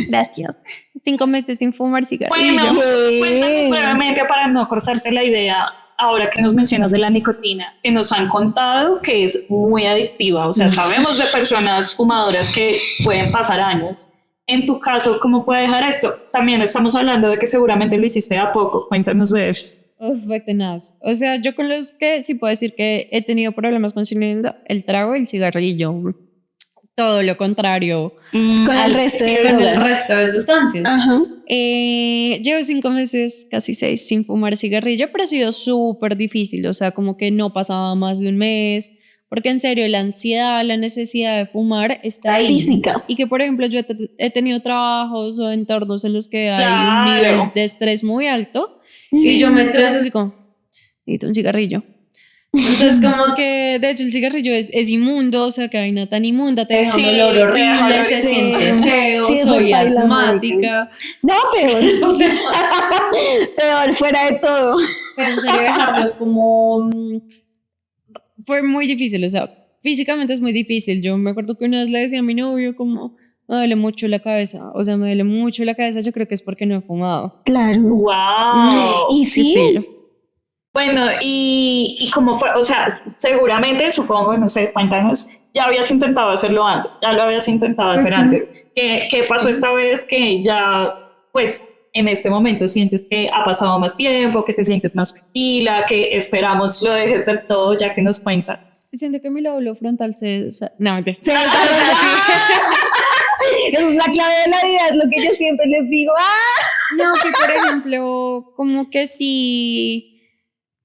Gracias. 5 meses sin fumar cigarrillo. Bueno, cuéntanos brevemente para no cortarte la idea, ahora que nos mencionas de la nicotina, que nos han contado que es muy adictiva, o sea, sabemos de personas fumadoras que pueden pasar años. En tu caso, ¿cómo fue dejar esto? También estamos hablando de que seguramente lo hiciste de a poco, cuéntanos de eso. Fue tenaz. O sea, yo con los que sí puedo decir que he tenido problemas consumiendo el trago y el cigarrillo. Todo lo contrario. Con el resto de Con el drogas. resto de sustancias. Ajá. Llevo 5 meses, casi 6, sin fumar cigarrillo, pero ha sido súper difícil. O sea, como que no pasaba más de un mes. Porque en serio, la ansiedad, la necesidad de fumar está ahí. Física. Y que, por ejemplo, yo he tenido trabajos o entornos en los que hay un Claro. nivel de estrés muy alto. Y yo me estreso así como, necesito un cigarrillo. Entonces como que de hecho el cigarrillo es inmundo, o sea que vaina tan inmunda, te deja Sí, un olor te horrible, deja olor, se sí. siente feo, Sí, eso soy baila, asmática. No, peor. O sea, Peor, fuera de todo. pero en serio dejarlos como fue muy difícil, o sea, físicamente es muy difícil. Yo me acuerdo que una vez le decía a mi novio como, me duele mucho la cabeza, o sea, me duele mucho la cabeza, yo creo que es porque no he fumado. Claro. ¡Wow! Y sí, Bueno, ¿y cómo fue? O sea, seguramente, supongo, no sé, cuéntanos, ya habías intentado hacerlo antes, ya lo habías intentado hacer antes. ¿Qué pasó esta vez que ya, pues, en este momento sientes que ha pasado más tiempo, que te sientes más tranquila, que esperamos lo dejes del todo, ya que nos cuentas? Siento que mi lóbulo frontal no, esa es la clave de la vida, es lo que yo siempre les digo. no, que por ejemplo, como que si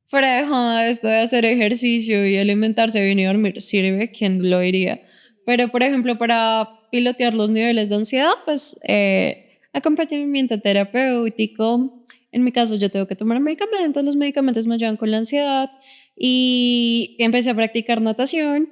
fuera de joda esto de hacer ejercicio y alimentarse bien y dormir sirve, ¿quién lo diría? Pero por ejemplo, para pilotear los niveles de ansiedad, pues acompañamiento terapéutico. En mi caso yo tengo que tomar medicamentos, los medicamentos me ayudan con la ansiedad y empecé a practicar natación.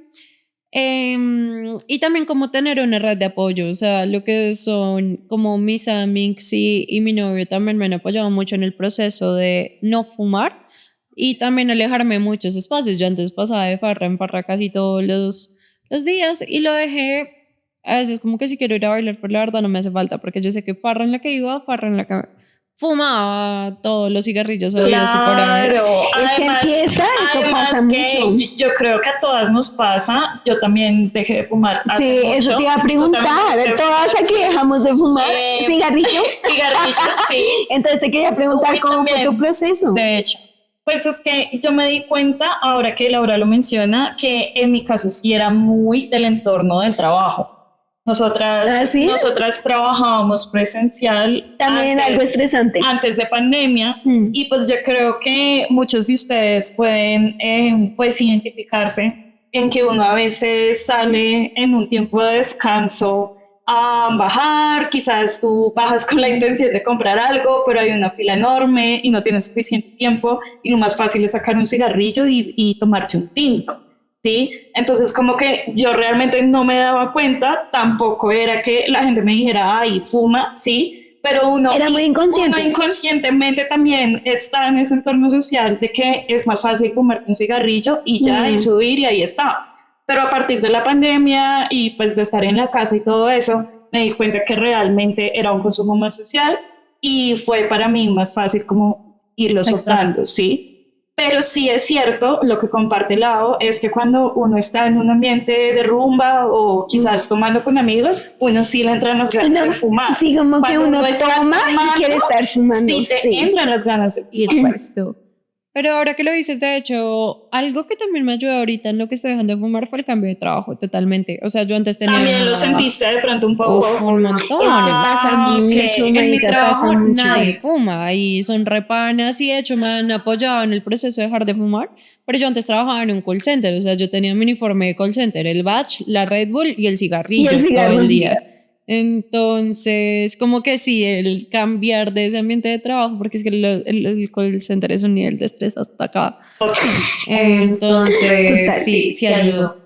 Y también como tener una red de apoyo, o sea, lo que son como mis amigos y mi novio también me han apoyado mucho en el proceso de no fumar y también alejarme de muchos espacios. Yo antes pasaba de farra en farra casi todos los días y lo dejé. A veces como que si quiero ir a bailar, pero la verdad no me hace falta porque yo sé que farra en la que iba, farra en la que fumaba todos los cigarrillos habidos y por haber. Claro, Es que empieza, eso pasa mucho. Yo creo que a todas nos pasa, yo también dejé de fumar hace Sí, mucho. eso te iba a Tú preguntar. también Todas aquí dejamos de fumar cigarrillo. cigarrillos, sí. Entonces te quería preguntar Uy, cómo fue también. tu proceso. De hecho, pues es que yo me di cuenta, ahora que Laura lo menciona, que en mi caso sí era muy del entorno del trabajo. ¿Ah, sí? Nosotras trabajábamos presencial. También algo estresante. Antes de pandemia. Mm. Y pues yo creo que muchos de ustedes pueden pues identificarse en que uno a veces sale en un tiempo de descanso a bajar, quizás tú bajas con la intención de comprar algo, pero hay una fila enorme y no tienes suficiente tiempo y lo más fácil es sacar un cigarrillo y tomarte un tinto, ¿sí? Entonces como que yo realmente no me daba cuenta, tampoco era que la gente me dijera, ay, fuma, ¿sí? Pero uno Era muy inconsciente. Uno inconscientemente también está en ese entorno social de que es más fácil fumarte un cigarrillo y ya, y subir y ahí está. Pero a partir de la pandemia y pues de estar en la casa y todo eso, me di cuenta que realmente era un consumo más social y fue para mí más fácil como irlo soltando, ¿sí? Pero sí es cierto, lo que comparte Lau es que cuando uno está en un ambiente de rumba o quizás tomando con amigos, uno sí le entran las ganas de fumar. Sí, como que Cuando uno está toma y tomando, quiere estar fumando. sí te entran las ganas de Y el puesto. Pero ahora que lo dices, de hecho, algo que también me ayudó ahorita en lo que estoy dejando de fumar fue el cambio de trabajo, totalmente. O sea, yo antes tenía... También lo sentiste de pronto un poco. Uf, un montón. Pasa mucho, En mi marica, trabajo pasa mucho. nadie fuma y son repanas y de hecho me han apoyado en el proceso de dejar de fumar, pero yo antes trabajaba en un call center, o sea, yo tenía mi uniforme de call center, el badge, la Red Bull y el cigarrillo todo el día. Entonces, como que sí, el cambiar de ese ambiente de trabajo, porque es que el call center es un nivel de estrés hasta acá. Entonces, Total, sí ayudó.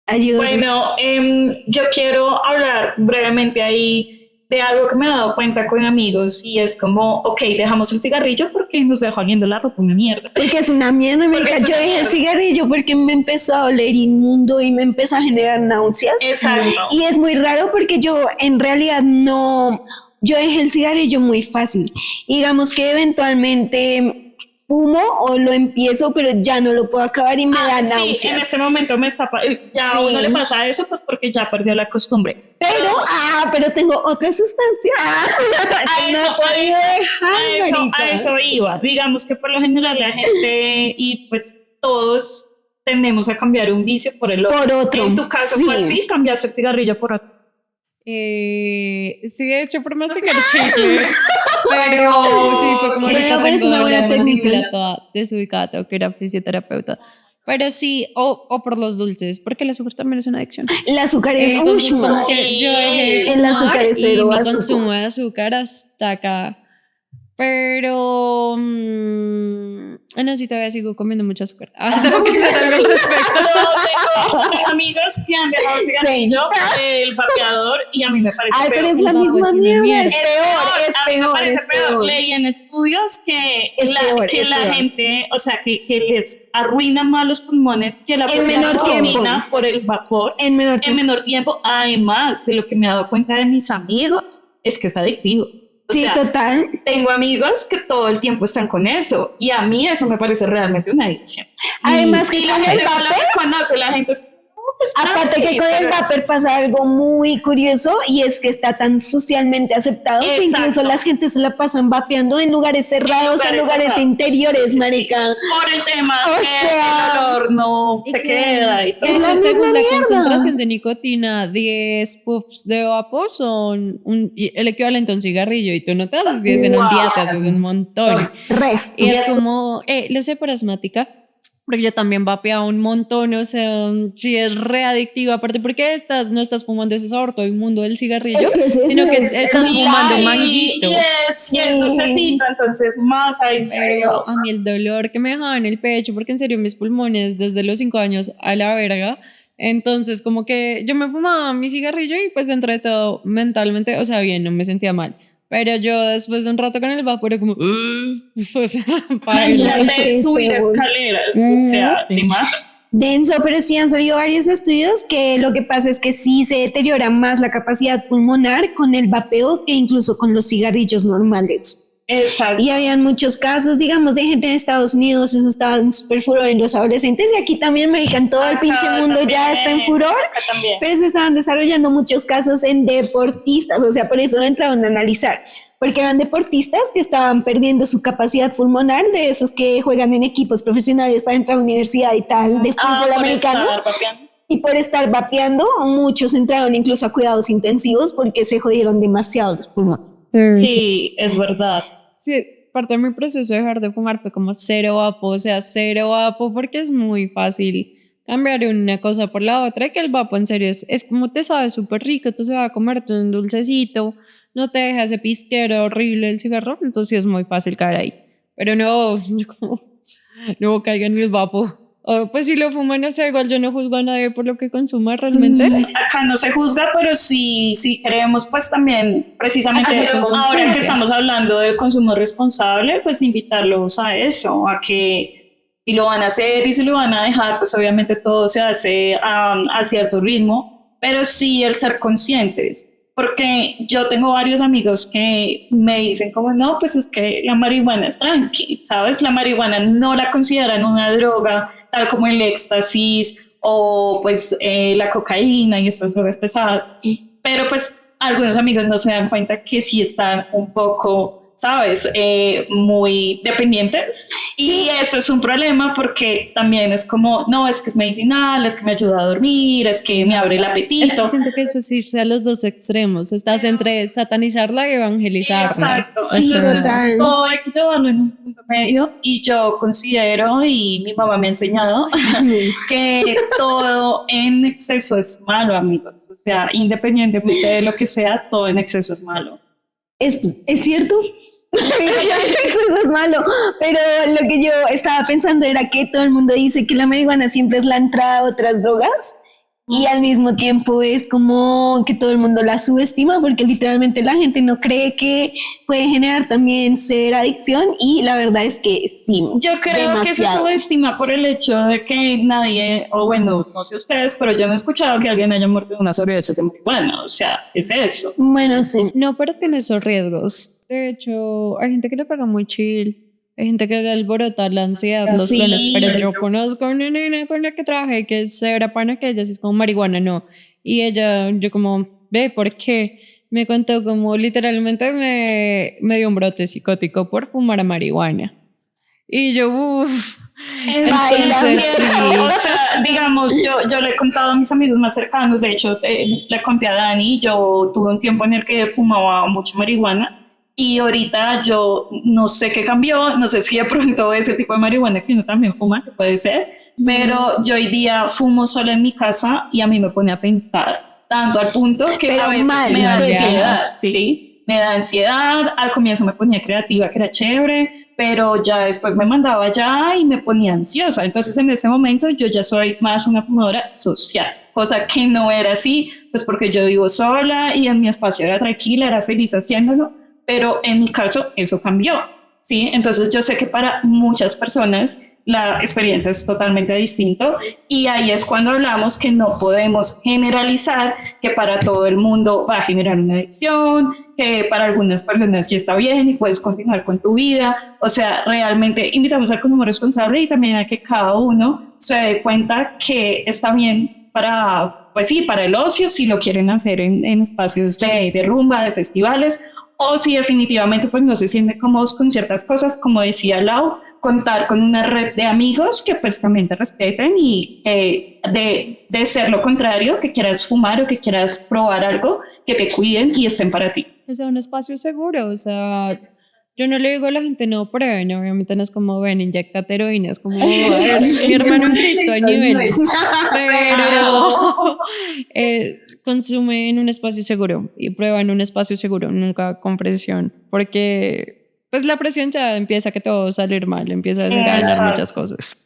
Ayuda. Bueno, yo quiero hablar brevemente ahí de algo que me he dado cuenta con amigos y es como, ok, dejamos el cigarrillo porque nos dejó oliendo la ropa una mierda. Porque es una mierda, marica. Yo dejé el cigarrillo porque me empezó a oler inmundo y me empezó a generar náuseas. Exacto. Y es muy raro porque yo en realidad no, yo dejé el cigarrillo muy fácil. Digamos que eventualmente fumo o lo empiezo, pero ya no lo puedo acabar y me da náuseas. Sí, en este momento me está ya a uno le pasa eso pues porque ya perdió la costumbre. Pero tengo otra sustancia. A eso iba. Digamos que por lo general la gente y pues todos tendemos a cambiar un vicio por el otro. Por otro. En tu caso fue así, cambiaste el cigarrillo por otro. Sí, de hecho, por masticar chicle. Pero sí, fue como ahorita pero es una buena técnica. toda desubicada, tengo que ir a fisioterapeuta. Pero sí, o por los dulces, porque el azúcar también es una adicción. El azúcar es Entonces, como que yo dejé el azúcar es y cero mi azúcar. consumo de azúcar hasta acá. Pero no, sí, todavía sigo comiendo mucho azúcar. Tengo que hacer algo al respecto. Yo tengo amigos que han dejado el cigarrillo, el vapeador, y a mí me parece Ay, peor. pero es la El vapo misma es una mierda, mierda. es peor, A mí me parece es peor. Leí en estudios que Es peor, que es la peor. gente, o sea, que les arruina más los pulmones que la En propia menor tiempo. nicotina por el vapor En menor en tiempo. menor tiempo. Además de lo que me he dado cuenta de mis amigos, es que es adictivo. O Sí, sea, total. tengo amigos que todo el tiempo están con eso y a mí eso me parece realmente una adicción. Además que Y la con el gente no lo vapor, reconoce, la gente es pues, aparte que con el vapor pasa algo muy curioso y es que está tan socialmente aceptado que incluso Exacto. la gente se la pasan vapeando en lugares cerrados, en lugares cerrados. interiores, Sí. marica. Por el tema O que sea, el olor no se queda y todo. De Es la hecho, según misma la mierda. concentración de nicotina, 10 puffs de vapo son el equivalente a un cigarrillo y tú no te haces 10 en un día, te haces un montón. Resto. Y es como, lo sé por asmática, porque yo también vapeaba un montón, o sea, sí es readictivo, aparte porque no estás fumando ese sabor todo el mundo del cigarrillo, Es que es eso, sino que es estás fumando manguito. Y es el dulcecito, entonces más Pero a mí el dolor que me dejaba en el pecho, porque en serio mis pulmones desde los 5 años a la verga, entonces como que yo me fumaba mi cigarrillo y pues dentro de todo mentalmente, o sea, bien, no me sentía mal. Pero yo después de un rato con el vapor era como, o sea, paila. Imagínate subir escaleras, o sea, te mata. Denso, pero sí han salido varios estudios que lo que pasa es que sí se deteriora más la capacidad pulmonar con el vapeo que incluso con los cigarrillos normales. Exacto. Y habían muchos casos, digamos, de gente en Estados Unidos, eso estaba en súper furor en los adolescentes, y aquí también, marica, en todo el pinche mundo ya está en furor, Acá también. pero se estaban desarrollando muchos casos en deportistas, o sea, por eso lo entraron a analizar, porque eran deportistas que estaban perdiendo su capacidad pulmonar, de esos que juegan en equipos profesionales para entrar a universidad y tal, de fútbol por americano. estar vapeando. Y por estar vapeando, muchos entraron incluso a cuidados intensivos porque se jodieron demasiado los pulmones. Sí, es verdad. Sí, parte de mi proceso de dejar de fumar fue como cero vapo, o sea, cero vapo, porque es muy fácil cambiar una cosa por la otra, y que el vapo en serio es como te sabe súper rico, tú se va a comerte un dulcecito, no te deja ese pisquero horrible el cigarro, entonces sí es muy fácil caer ahí. Pero no, yo como, no caigan en el vapo. O, pues si lo fuman, o sea, igual yo no juzgo a nadie por lo que consuma realmente. Acá no se juzga, pero sí creemos pues también precisamente Hacerlo con ahora que conciencia. estamos hablando del consumo responsable, pues invitarlos a eso, a que si lo van a hacer y si lo van a dejar, pues obviamente todo se hace a cierto ritmo, pero sí el ser conscientes. Porque yo tengo varios amigos que me dicen como, no, pues es que la marihuana es tranqui, ¿sabes? La marihuana no la consideran una droga, tal como el éxtasis o pues la cocaína y estas drogas pesadas. Pero pues algunos amigos no se dan cuenta que sí están un poco ¿sabes? Muy dependientes. Y eso es un problema porque también es como, no, es que es medicinal, es que me ayuda a dormir, es que me abre el Es apetito. que siento que eso es irse a los dos extremos. Estás entre satanizarla y evangelizarla. Exacto. O sea, Total. Todo hay que llevarlo en un punto medio y yo considero, y mi mamá me ha enseñado, que todo en exceso es malo, amigos. O sea, independientemente de lo que sea, todo en exceso es malo. Es cierto. Eso es malo, pero lo que yo estaba pensando era que todo el mundo dice que la marihuana siempre es la entrada a otras drogas y al mismo tiempo es como que todo el mundo la subestima porque literalmente la gente no cree que puede generar también ser adicción y la verdad es que sí. Yo creo que se demasiado. subestima por el hecho de que nadie, o bueno, no sé ustedes, pero yo no he escuchado que alguien haya muerto de una sobredosis de marihuana. O sea, es eso. Bueno, sí. no, pero tiene esos riesgos. De hecho, hay gente que le pega muy chill. Hay gente que le alborota la ansiedad, los Sí, planes, pero yo conozco una nena con la que trabajé que es severa pana, que ella sí es como marihuana, no. Y ella, yo como, ve, ¿por qué? Me contó como literalmente me dio un brote psicótico por fumar a marihuana. Y yo, uff. Entonces, sí. O sea, digamos, yo le he contado a mis amigos más cercanos, de hecho, le conté a Dani, yo tuve un tiempo en el que fumaba mucha marihuana. Y ahorita yo no sé qué cambió, no sé si de pronto ese tipo de marihuana que uno también fuma, que puede ser, pero yo hoy día fumo sola en mi casa y a mí me pone a pensar, tanto al punto que Pero a veces mal, me da mal, ansiedad, sí. ¿sí? Me da ansiedad, al comienzo me ponía creativa, que era chévere, pero ya después me mandaba allá y me ponía ansiosa. Entonces en ese momento yo ya soy más una fumadora social, cosa que no era así, pues porque yo vivo sola y en mi espacio era tranquila, era feliz haciéndolo. Pero en mi caso eso cambió, ¿sí? Entonces yo sé que para muchas personas la experiencia es totalmente distinta y ahí es cuando hablamos que no podemos generalizar que para todo el mundo va a generar una adicción, que para algunas personas sí está bien y puedes continuar con tu vida. O sea, realmente invitamos al consumo responsable y también a que cada uno se dé cuenta que está bien para, pues sí, para el ocio, si lo quieren hacer en espacios de rumba, de festivales, o si definitivamente pues no se sienten cómodos con ciertas cosas, como decía Lau, contar con una red de amigos que pues también te respeten y de ser lo contrario, que quieras fumar o que quieras probar algo, que te cuiden y estén para ti. que sea un espacio seguro, o sea, yo no le digo a la gente no prueben, obviamente no es como ven, inyectate heroína, es como mi hermano en Cristo hay niveles, pero consume en un espacio seguro y prueba en un espacio seguro, nunca con presión, porque pues la presión ya empieza a que todo va a salir mal, empieza a desencadenar muchas cosas.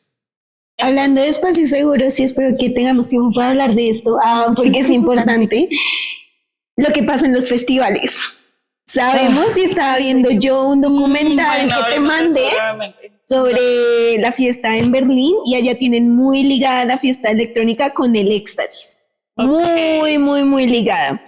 Hablando de espacios seguros, sí espero que tengamos tiempo para hablar de esto, porque es importante lo que pasa en los festivales. Sabemos y estaba viendo yo un documental que te mandé sobre la fiesta en Berlín y allá tienen muy ligada la fiesta electrónica con el éxtasis. Muy, muy, muy ligada.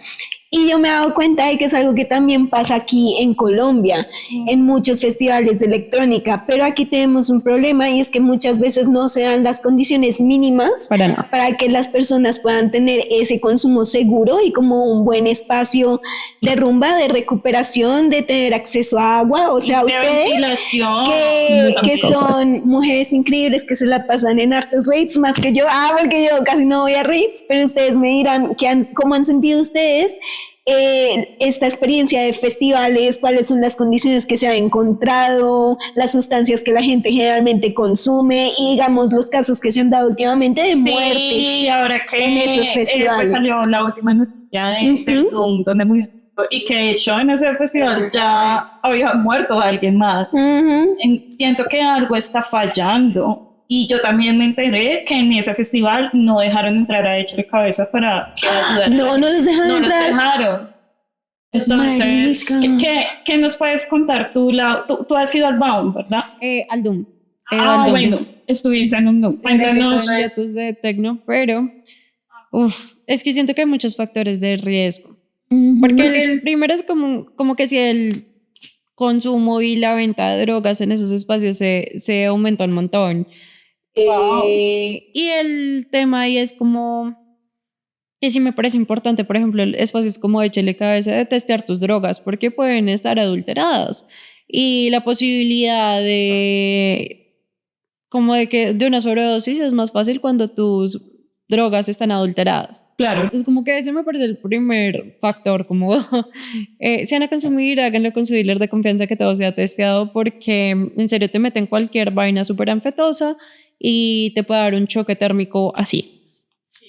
Y yo me he dado cuenta de que es algo que también pasa aquí en Colombia, en muchos festivales de electrónica, pero aquí tenemos un problema y es que muchas veces no se dan las condiciones mínimas Para nada. para que las personas puedan tener ese consumo seguro y como un buen espacio de rumba, de recuperación, de tener acceso a agua. O sea, de ustedes ventilación, que muchas cosas. son mujeres increíbles que se la pasan en hartos raves más que yo, porque yo casi no voy a raves, pero ustedes me dirán cómo han sentido ustedes esta experiencia de festivales, cuáles son las condiciones que se han encontrado, las sustancias que la gente generalmente consume y digamos los casos que se han dado últimamente de muertes. Sí, ahora que en esos festivales. pues salió la última noticia del Zoom, donde murió, y que de hecho en ese festival ya había muerto alguien más. Siento que algo está fallando. Y yo también me enteré que en ese festival no dejaron entrar a Échale Cabeza para que ayudara. No los dejaron No los entrar. dejaron. Entonces, Marica. ¿qué nos puedes contar tú? Tú has ido al Baum, ¿verdad? Al Doom. Ah, bueno, estuviste en un Doom. Cuéntanos. Datos de tecno, pero es que siento que hay muchos factores de riesgo. Porque el primero es como que si el consumo y la venta de drogas en esos espacios se aumenta un montón. Wow. Y el tema ahí es como que sí me parece importante, por ejemplo, espacios como Échale Cabeza de testear tus drogas porque pueden estar adulteradas. y la posibilidad de una sobredosis es más fácil cuando tus drogas están adulteradas. Claro. Es como que ese me parece el primer factor, como si van a consumir, háganlo con su dealer de confianza que todo sea testeado, porque en serio te meten cualquier vaina súper anfetosa y te puede dar un choque térmico así.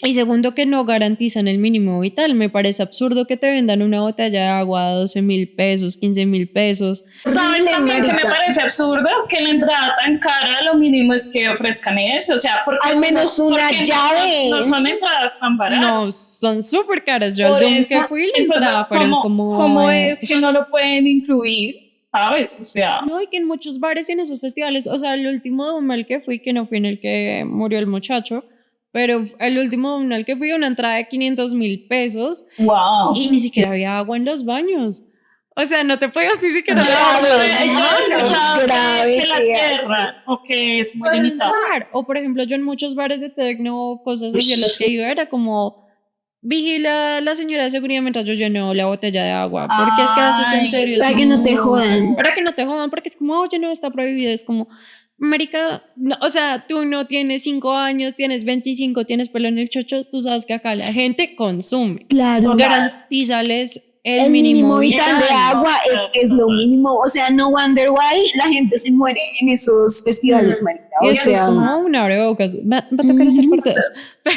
Y segundo, que no garantizan el mínimo vital. Me parece absurdo que te vendan una botella de agua a 12.000 pesos, 15.000 pesos. ¿Sabes también que me parece absurdo? Que la entrada tan cara, lo mínimo es que ofrezcan eso. O sea, porque al menos una llave. No son entradas tan baratas. No, son súper caras. Yo el Doom que fui, la entrada fueron como... ¿Cómo es que no lo pueden incluir? ¿Sabes? O sea... No, y que en muchos bares y en esos festivales, o sea, el último Doom al que fui, que no fui en el que murió el muchacho, pero el último al que fui, una entrada de 500.000 pesos. ¡Wow! Y ni siquiera había agua en los baños. O sea, no te podías ni siquiera... Yo he escuchado que la cierran o que es muy limitado. O por ejemplo, yo en muchos bares de techno, cosas así en las que iba, era como... Vigila a la señora de seguridad mientras yo lleno la botella de agua. Porque es que haces en serio. Para que no te jodan. Para que no te jodan, porque es como, oye, no, está prohibido. Es como... Marica, no, o sea, tú no tienes 5 años, tienes 25, tienes pelo en el chocho, tú sabes que acá la gente consume. Claro. Garantízales el mínimo vital de agua es lo mínimo. O sea, no wonder why la gente se muere en esos festivales, marica. Y eso es como una abrebocas. Va a tocar hacer parte de eso. Sí,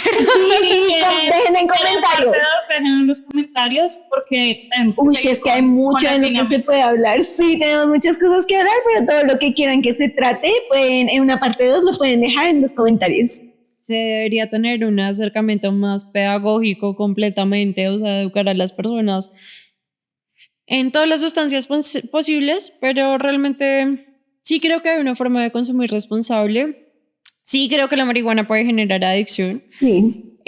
dejen en comentarios. Dejen en los comentarios porque uy, es que hay mucho en lo que se puede hablar. Sí, tenemos muchas cosas que hablar, pero todo lo que quieran que se trate, pueden, en una parte 2 lo pueden dejar en los comentarios. Se debería tener un acercamiento más pedagógico completamente, o sea, educar a las personas en todas las sustancias posibles, pero realmente sí creo que hay una forma de consumir responsable. Sí creo que la marihuana puede generar adicción, sí.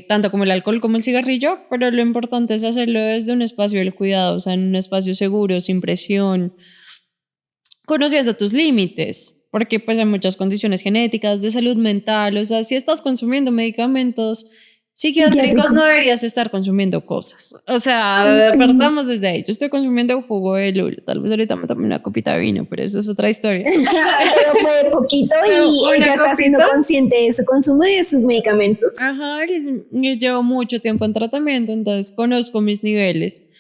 Tanto como el alcohol como el cigarrillo, pero lo importante es hacerlo desde un espacio del cuidado, o sea, en un espacio seguro, sin presión, conociendo tus límites. Porque pues hay muchas condiciones genéticas, de salud mental, o sea, si estás consumiendo medicamentos psiquiátricos no deberías estar consumiendo cosas. O sea, partamos desde ahí. Yo estoy consumiendo jugo de lulo, tal vez ahorita me tome una copita de vino, pero eso es otra historia. Pero fue poquito y ella está siendo consciente de su consumo y de sus medicamentos. Ajá, y llevo mucho tiempo en tratamiento, entonces conozco mis niveles.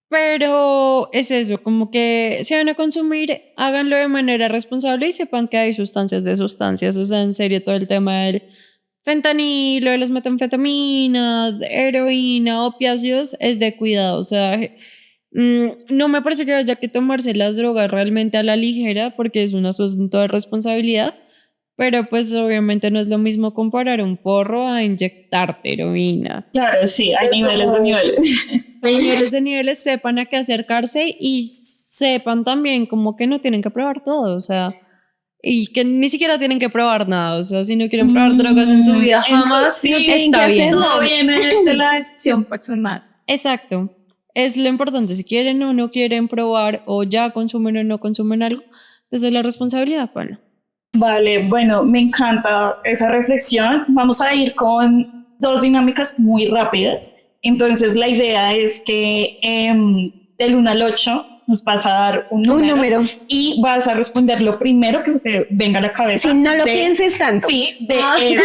Pero es eso, como que si van a consumir, háganlo de manera responsable y sepan que hay sustancias de sustancias. O sea, en serio, todo el tema del fentanilo, de las metanfetaminas, de heroína, opiáceos, es de cuidado. O sea, no me parece que haya que tomarse las drogas realmente a la ligera porque es un asunto de responsabilidad. Pero pues obviamente no es lo mismo comparar un porro a inyectarte heroína. Claro, sí, hay niveles de niveles. Hay niveles de niveles, sepan a qué acercarse y sepan también como que no tienen que probar todo, o sea, y que ni siquiera tienen que probar nada, o sea, si no quieren probar drogas en su vida jamás, sí, está bien. No viene de la decisión personal. Exacto, es lo importante, si quieren o no quieren probar o ya consumen o no consumen algo, desde la responsabilidad, Pablo. Vale, bueno, me encanta esa reflexión. Vamos a ir con 2 dinámicas muy rápidas. Entonces, la idea es que del 1 al 8 nos vas a dar un número y vas a responder lo primero que se te venga a la cabeza. Si no lo pienses tanto. Sí, de eso.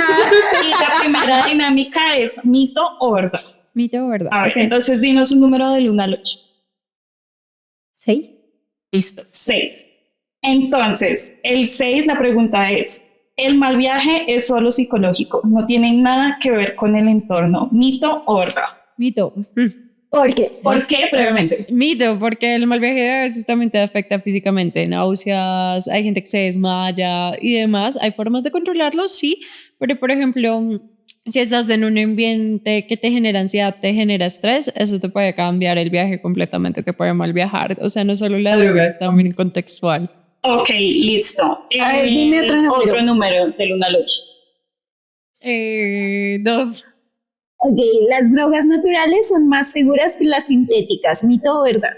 Y la primera dinámica es mito o verdad. Mito o verdad. A ver, entonces dinos un número del 1 al 8. 6. Listo, 6. Entonces, el 6, la pregunta es, ¿el mal viaje es solo psicológico? No tiene nada que ver con el entorno. ¿Mito o verdad? Mito. ¿Por qué? ¿Por qué? Brevemente. Mito, porque el mal viaje a veces también te afecta físicamente, náuseas, hay gente que se desmaya y demás. Hay formas de controlarlo, sí, pero por ejemplo, si estás en un ambiente que te genera ansiedad, te genera estrés, eso te puede cambiar el viaje completamente, te puede mal viajar. O sea, no solo la droga, es también contextual. Ok, listo. A ver, dime otro número del 1 al 8. 2. Ok, las drogas naturales son más seguras que las sintéticas. ¿Mito o verdad?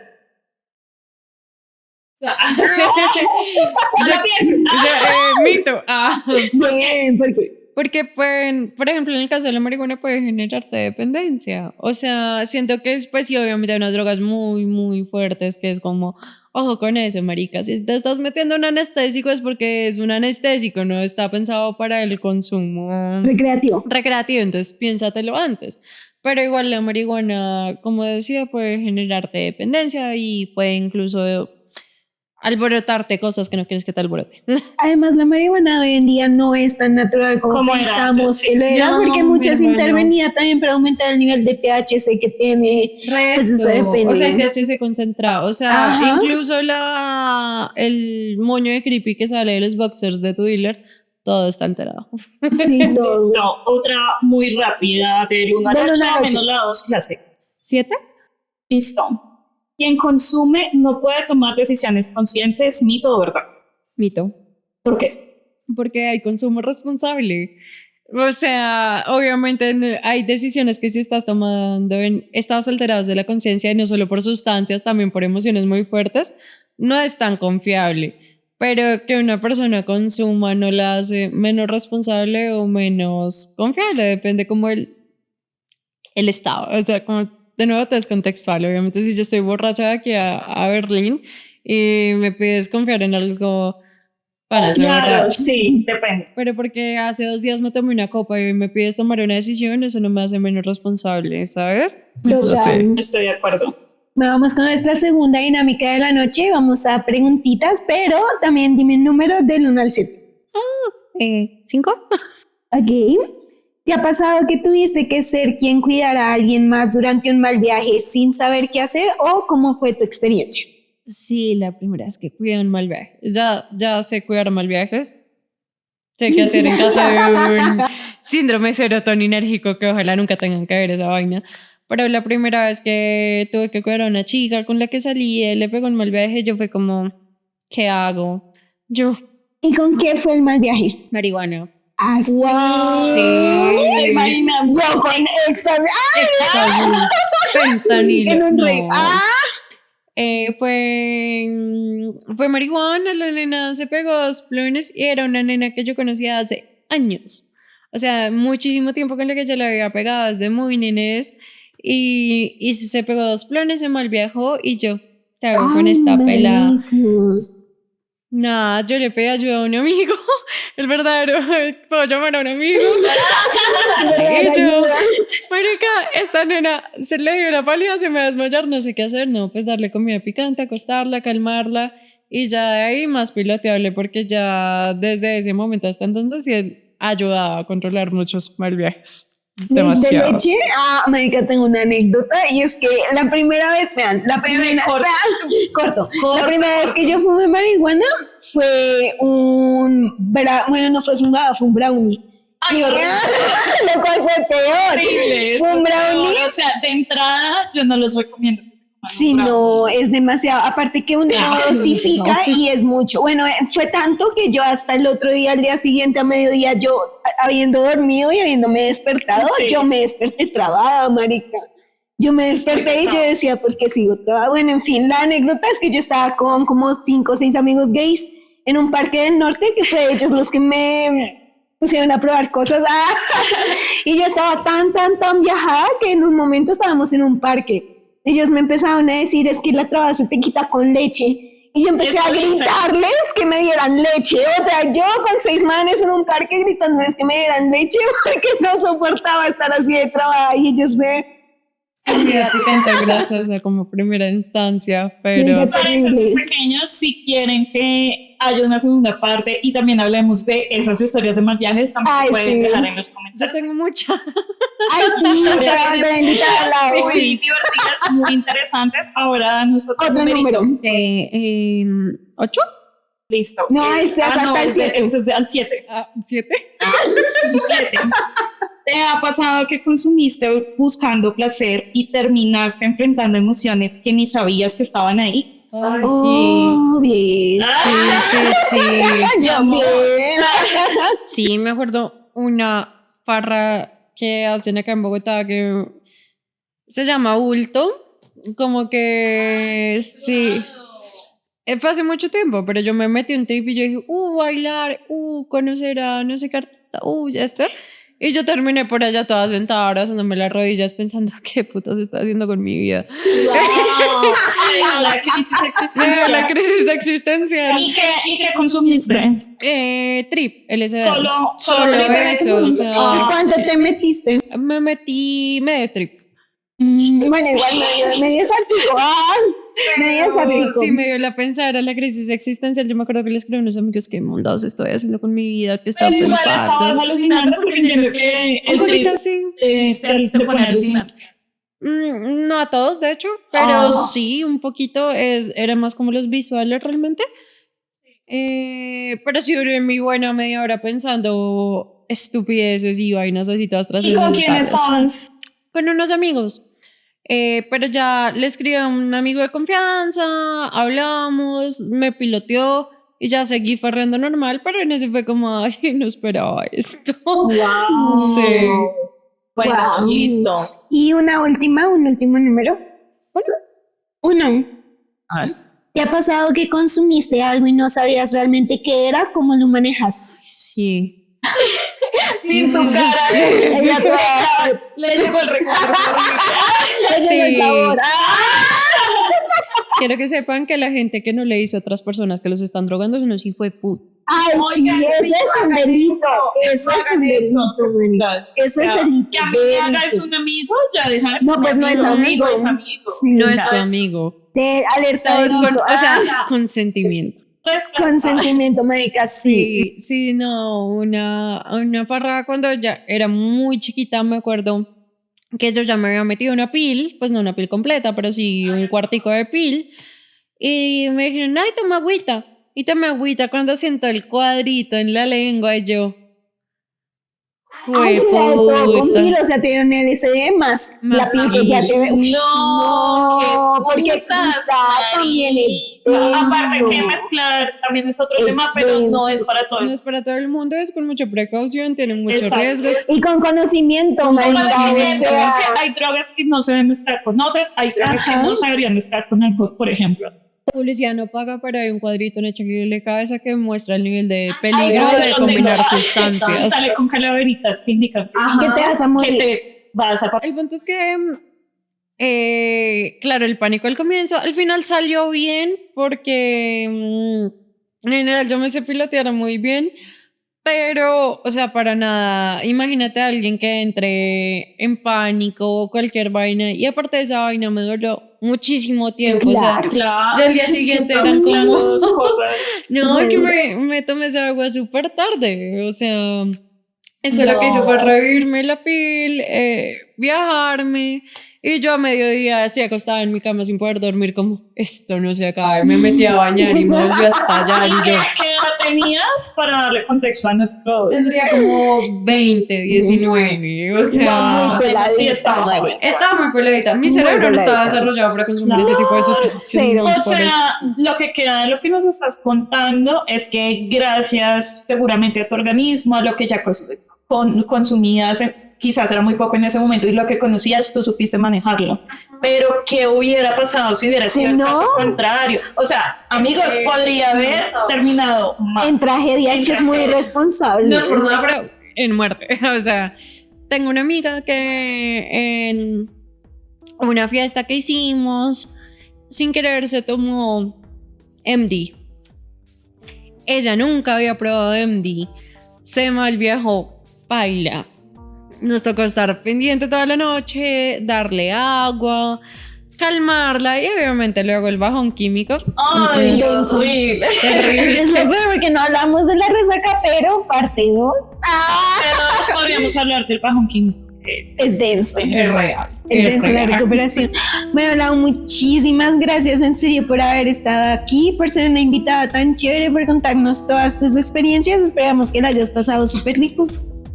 Mito. Bien, ¿por qué? Porque pueden, por ejemplo, en el caso de la marihuana puede generarte dependencia. O sea, siento que es, pues sí, obviamente hay unas drogas muy, muy fuertes que es como, ojo con eso, marica. Si te estás metiendo un anestésico es porque es un anestésico, no está pensado para el consumo Recreativo. recreativo, entonces piénsatelo antes. Pero igual la marihuana, como decía, puede generarte dependencia y puede incluso alborotarte cosas que no quieres que te alborote. Además, la marihuana hoy en día no es tan natural como Como era pensamos antes, sí. que lo era, No, porque muchas mi hermano. intervenía también para aumentar el nivel de THC que tiene. Pues eso depende. O sea, el THC concentrado. O sea, Ajá. incluso el moño de creepy que sale de los boxers de tu dealer, todo está alterado. Sí, todo. Listo. Otra muy rápida, del 1 al Del 8, uno al ocho. menos la 2, la C. ¿7? Listo. Quien consume no puede tomar decisiones conscientes, mito o verdad. Mito. ¿Por qué? Porque hay consumo responsable. O sea, obviamente hay decisiones que si estás tomando en estados alterados de la conciencia, y no solo por sustancias, también por emociones muy fuertes, no es tan confiable. Pero que una persona consuma no la hace menos responsable o menos confiable, depende como el estado. O sea, como de nuevo todo es contextual. Obviamente, si yo estoy borracha de aquí a Berlín y me pides confiar en algo para ser Claro, borracha. sí, depende. Pero porque hace 2 días me tomé una copa y me pides tomar una decisión, eso no me hace menos responsable, ¿sabes? Total. Estoy de acuerdo. Vamos con nuestra segunda dinámica de la noche. Vamos a preguntitas, pero también dime un número del 1 al 7. 5. Ok. ¿Te ha pasado que tuviste que ser quien cuidara a alguien más durante un mal viaje sin saber qué hacer o cómo fue tu experiencia? Sí, la primera vez que cuidé un mal viaje. Ya sé cuidar mal viajes. Sé qué hacer en caso de un síndrome serotoninérgico, que ojalá nunca tengan que ver esa vaina. Pero la primera vez que tuve que cuidar a una chica con la que salí, él le pegó un mal viaje, yo fue como, ¿qué hago? Yo, ¿Y con qué fue el mal viaje? marihuana. Así. ¿Te imaginas? Yo con éxtasis. Éxtasis, fentanilo. En un No. rave. Fue marihuana, la nena se pegó 2 plunes y era una nena que yo conocía hace años. O sea, muchísimo tiempo con la que yo le había pegado desde muy nenes y se pegó 2 plunes, se mal viajó y yo, ¿qué hago con esta pelada? Nada, yo le pedí ayuda a un amigo, el verdadero, puedo llamar a un amigo. Y yo, marica, esta nena se le dio la pálida, se me va a desmayar, no sé qué hacer, no, pues darle comida picante, acostarla, calmarla y ya de ahí más piloteable porque ya desde ese momento hasta entonces sí él ayudaba a controlar muchos mal viajes. ¿Desde Demasiado. leche? Marica, tengo una anécdota y es que la primera vez, vean, la primera, Corto. corto. La primera vez que yo fumé marihuana fue bueno, no fue fumada, fue un brownie. Ay, horrible. Lo cual fue peor. Horrible, Fue un eso es brownie. peor. O sea, de entrada yo no los recomiendo. Sí, no, es demasiado. Aparte que uno dosifica y es mucho. Bueno, fue tanto que yo hasta el otro día, al día siguiente, a mediodía, yo habiendo dormido y habiéndome despertado, Sí. yo me desperté trabada, marica. Yo me desperté y yo decía, ¿por qué sigo trabada? Bueno, en fin, la anécdota es que yo estaba con como 5 o 6 amigos gays en un parque del norte, que fue ellos los que me pusieron a probar cosas. Y yo estaba tan viajada que en un momento estábamos en un parque. Ellos me empezaron a decir, es que la traba se te quita con leche. Y yo empecé a gritarles que me dieran leche. O sea, yo con 6 manes en un parque gritándoles que me dieran leche porque no soportaba estar así de trabada. Y ellos me... Comida picante grasa como primera instancia, pero Venga, Paréntesis pequeños, si quieren que haya una segunda parte y también hablemos de esas historias de mal viajes, también Ay, pueden sí. dejar en los yo comentarios. tengo mucha. Ay, sí, te vas a invitar a la Sí, U. muy divertidas, muy interesantes. Ahora nosotros Otro número. 8. Listo. No, ese falta el 7. Este es al 7. 7. 7. ¿Te ha pasado que consumiste buscando placer y terminaste enfrentando emociones que ni sabías que estaban ahí? Ay, Oh, bien. sí. Yo bien. Sí, me acuerdo una farra que hacen acá en Bogotá que se llama Bulto. Como que sí. Fue hace mucho tiempo, pero yo me metí en trip y yo dije, bailar, conocer a no sé qué artista, ya está. Y yo terminé por allá toda sentada abrazándome las rodillas pensando, ¿qué putas estoy haciendo con mi vida? Wow. La crisis existencial. La crisis existencial. ¿Y qué consumiste? Trip, LSD. Solo eso. O sea, ¿Y cuánto te metiste? me metí medio trip. Bueno, igual medio salpico. Medio salpico. Sí, me dio la pensar a la crisis existencial. Yo me acuerdo que les escribí a unos amigos qué mundos estoy haciendo con mi vida, que estaba Pero igual estabas pensando. alucinando porque entiendo que Un poquito sí. te pone a alucinar. No a todos, de hecho, pero sí, un poquito. Era más como los visuales realmente. Pero sí duré muy buena media hora pensando estupideces y vainas así todas ¿Y con quién trascendentales. estabas? Con unos amigos. Pero ya le escribí a un amigo de confianza, hablamos, me piloteó y ya seguí farreando normal, pero en ese fue como, ay, no esperaba esto. Wow. Sí. Bueno, Wow. listo. Y un último número. Uno. ¿Te ha pasado que consumiste algo y no sabías realmente qué era? ¿Cómo lo manejaste? Sí. Y tu cara. Ella toda- Le llegó el recuerdo. le Sí. llegó el sabor. Quiero que sepan que la gente que no le dice a otras personas que los están drogando es unos hijos de puta. Ay, sí, Oigan, eso sí, es un delito. Eso es un delito, güey. Eso es delito. Que a mí me hagas un amigo, ya deja de ser No, pues no es amigo. es amigo. Sí, No o es sea, tu amigo. de alerta Todo es delito. o sea, consentimiento. Consentimiento, marica, sí. Sí, no, una farra cuando ya era muy chiquita, me acuerdo que yo ya me había metido una pil, pues no una pil completa, pero sí un cuartico de pil, y me dijeron, ay, toma agüita, y tomé agüita cuando siento el cuadrito en la lengua, y yo, Ay, fue la de todo con puta. pil, o sea, te dieron LSD más la Más pil que ya te ve. Uy, No, qué porque putas, cruzar también es Aparte denso. que mezclar también es otro Es tema, pero no es denso. para todo. No es para todo el mundo, es con mucha precaución, tiene muchos Exacto. riesgos. Y con conocimiento, Con marica, o conocimiento, sea, porque hay drogas que no se deben mezclar con otras, hay drogas que Ajá. no se deberían mezclar con alcohol, por ejemplo. Policía no paga, pero hay un cuadrito en el cabeza que muestra el nivel de peligro Ay, de donde combinar no- sustancias. Sale con calaveritas que indican que te vas a que morir. te vas a El punto es que, claro, el pánico al comienzo, al final salió bien porque en general yo me sé pilotear muy bien, pero, o sea, para nada, imagínate a alguien que entre en pánico o cualquier vaina y aparte de esa vaina me dolió muchísimo tiempo, o sea, Claro. ya al día siguiente eran como... dos cosas. No, que me tomé esa agua súper tarde. O sea, eso lo que hizo fue revivirme la piel, viajarme. Y yo a mediodía así acostada en mi cama sin poder dormir, como esto no se acaba. Y me metí a bañar y me volvió a estallar. ¿Y Y yo qué edad tenías para darle contexto a nuestro? tendría como 20, 19. O sea, Muy peladita, sí, estaba marica. estaba muy peladita. Mi cerebro no estaba desarrollado para consumir ese tipo de sustancias. cero. No, O por eso. sea, lo que queda de lo que nos estás contando es que gracias seguramente a tu organismo, a lo que ya consumías, quizás era muy poco en ese momento y lo que conocías tú supiste manejarlo. Pero ¿qué hubiera pasado si hubiera sido el no. caso contrario? O sea, amigos, podría haber terminado mal. En tragedias que es muy irresponsable. No es por nada, pero en muerte. O sea, tengo una amiga que en una fiesta que hicimos, sin querer se tomó MD. Ella nunca había probado MD. Se malviajó, baila. Nos tocó estar pendiente toda la noche, darle agua, calmarla y obviamente luego el bajón químico. Ay, Dios, horrible. Terrible. Es lo peor porque no hablamos de la resaca, pero parte 2 Pero podríamos hablar del bajón químico. es denso. Es real. Es denso la recuperación. Bueno, Lau, muchísimas gracias en serio por haber estado aquí, por ser una invitada tan chévere, por contarnos todas tus experiencias. Esperamos que la hayas pasado súper rico.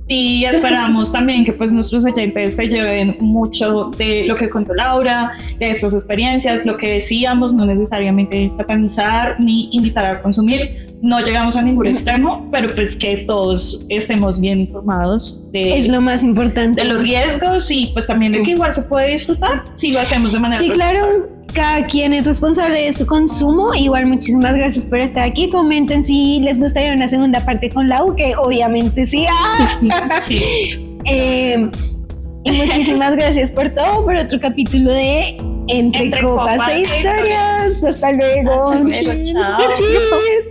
Sí, esperamos también que pues nuestros oyentes se lleven mucho de lo que contó Laura, de estas experiencias, lo que decíamos, no necesariamente satanizar ni invitar a consumir, no llegamos a ningún extremo, pero pues que todos estemos bien informados Es lo más importante. de los riesgos y pues también de que igual se puede disfrutar si lo hacemos de manera Sí, claro. cada quien es responsable de su consumo. Igual muchísimas gracias por estar aquí. Comenten si les gustaría una segunda parte con Lau, que obviamente sí. Y muchísimas gracias por todo, por otro capítulo de Entre Copas e Historias. Hasta luego. Hasta luego, chao. Cheers.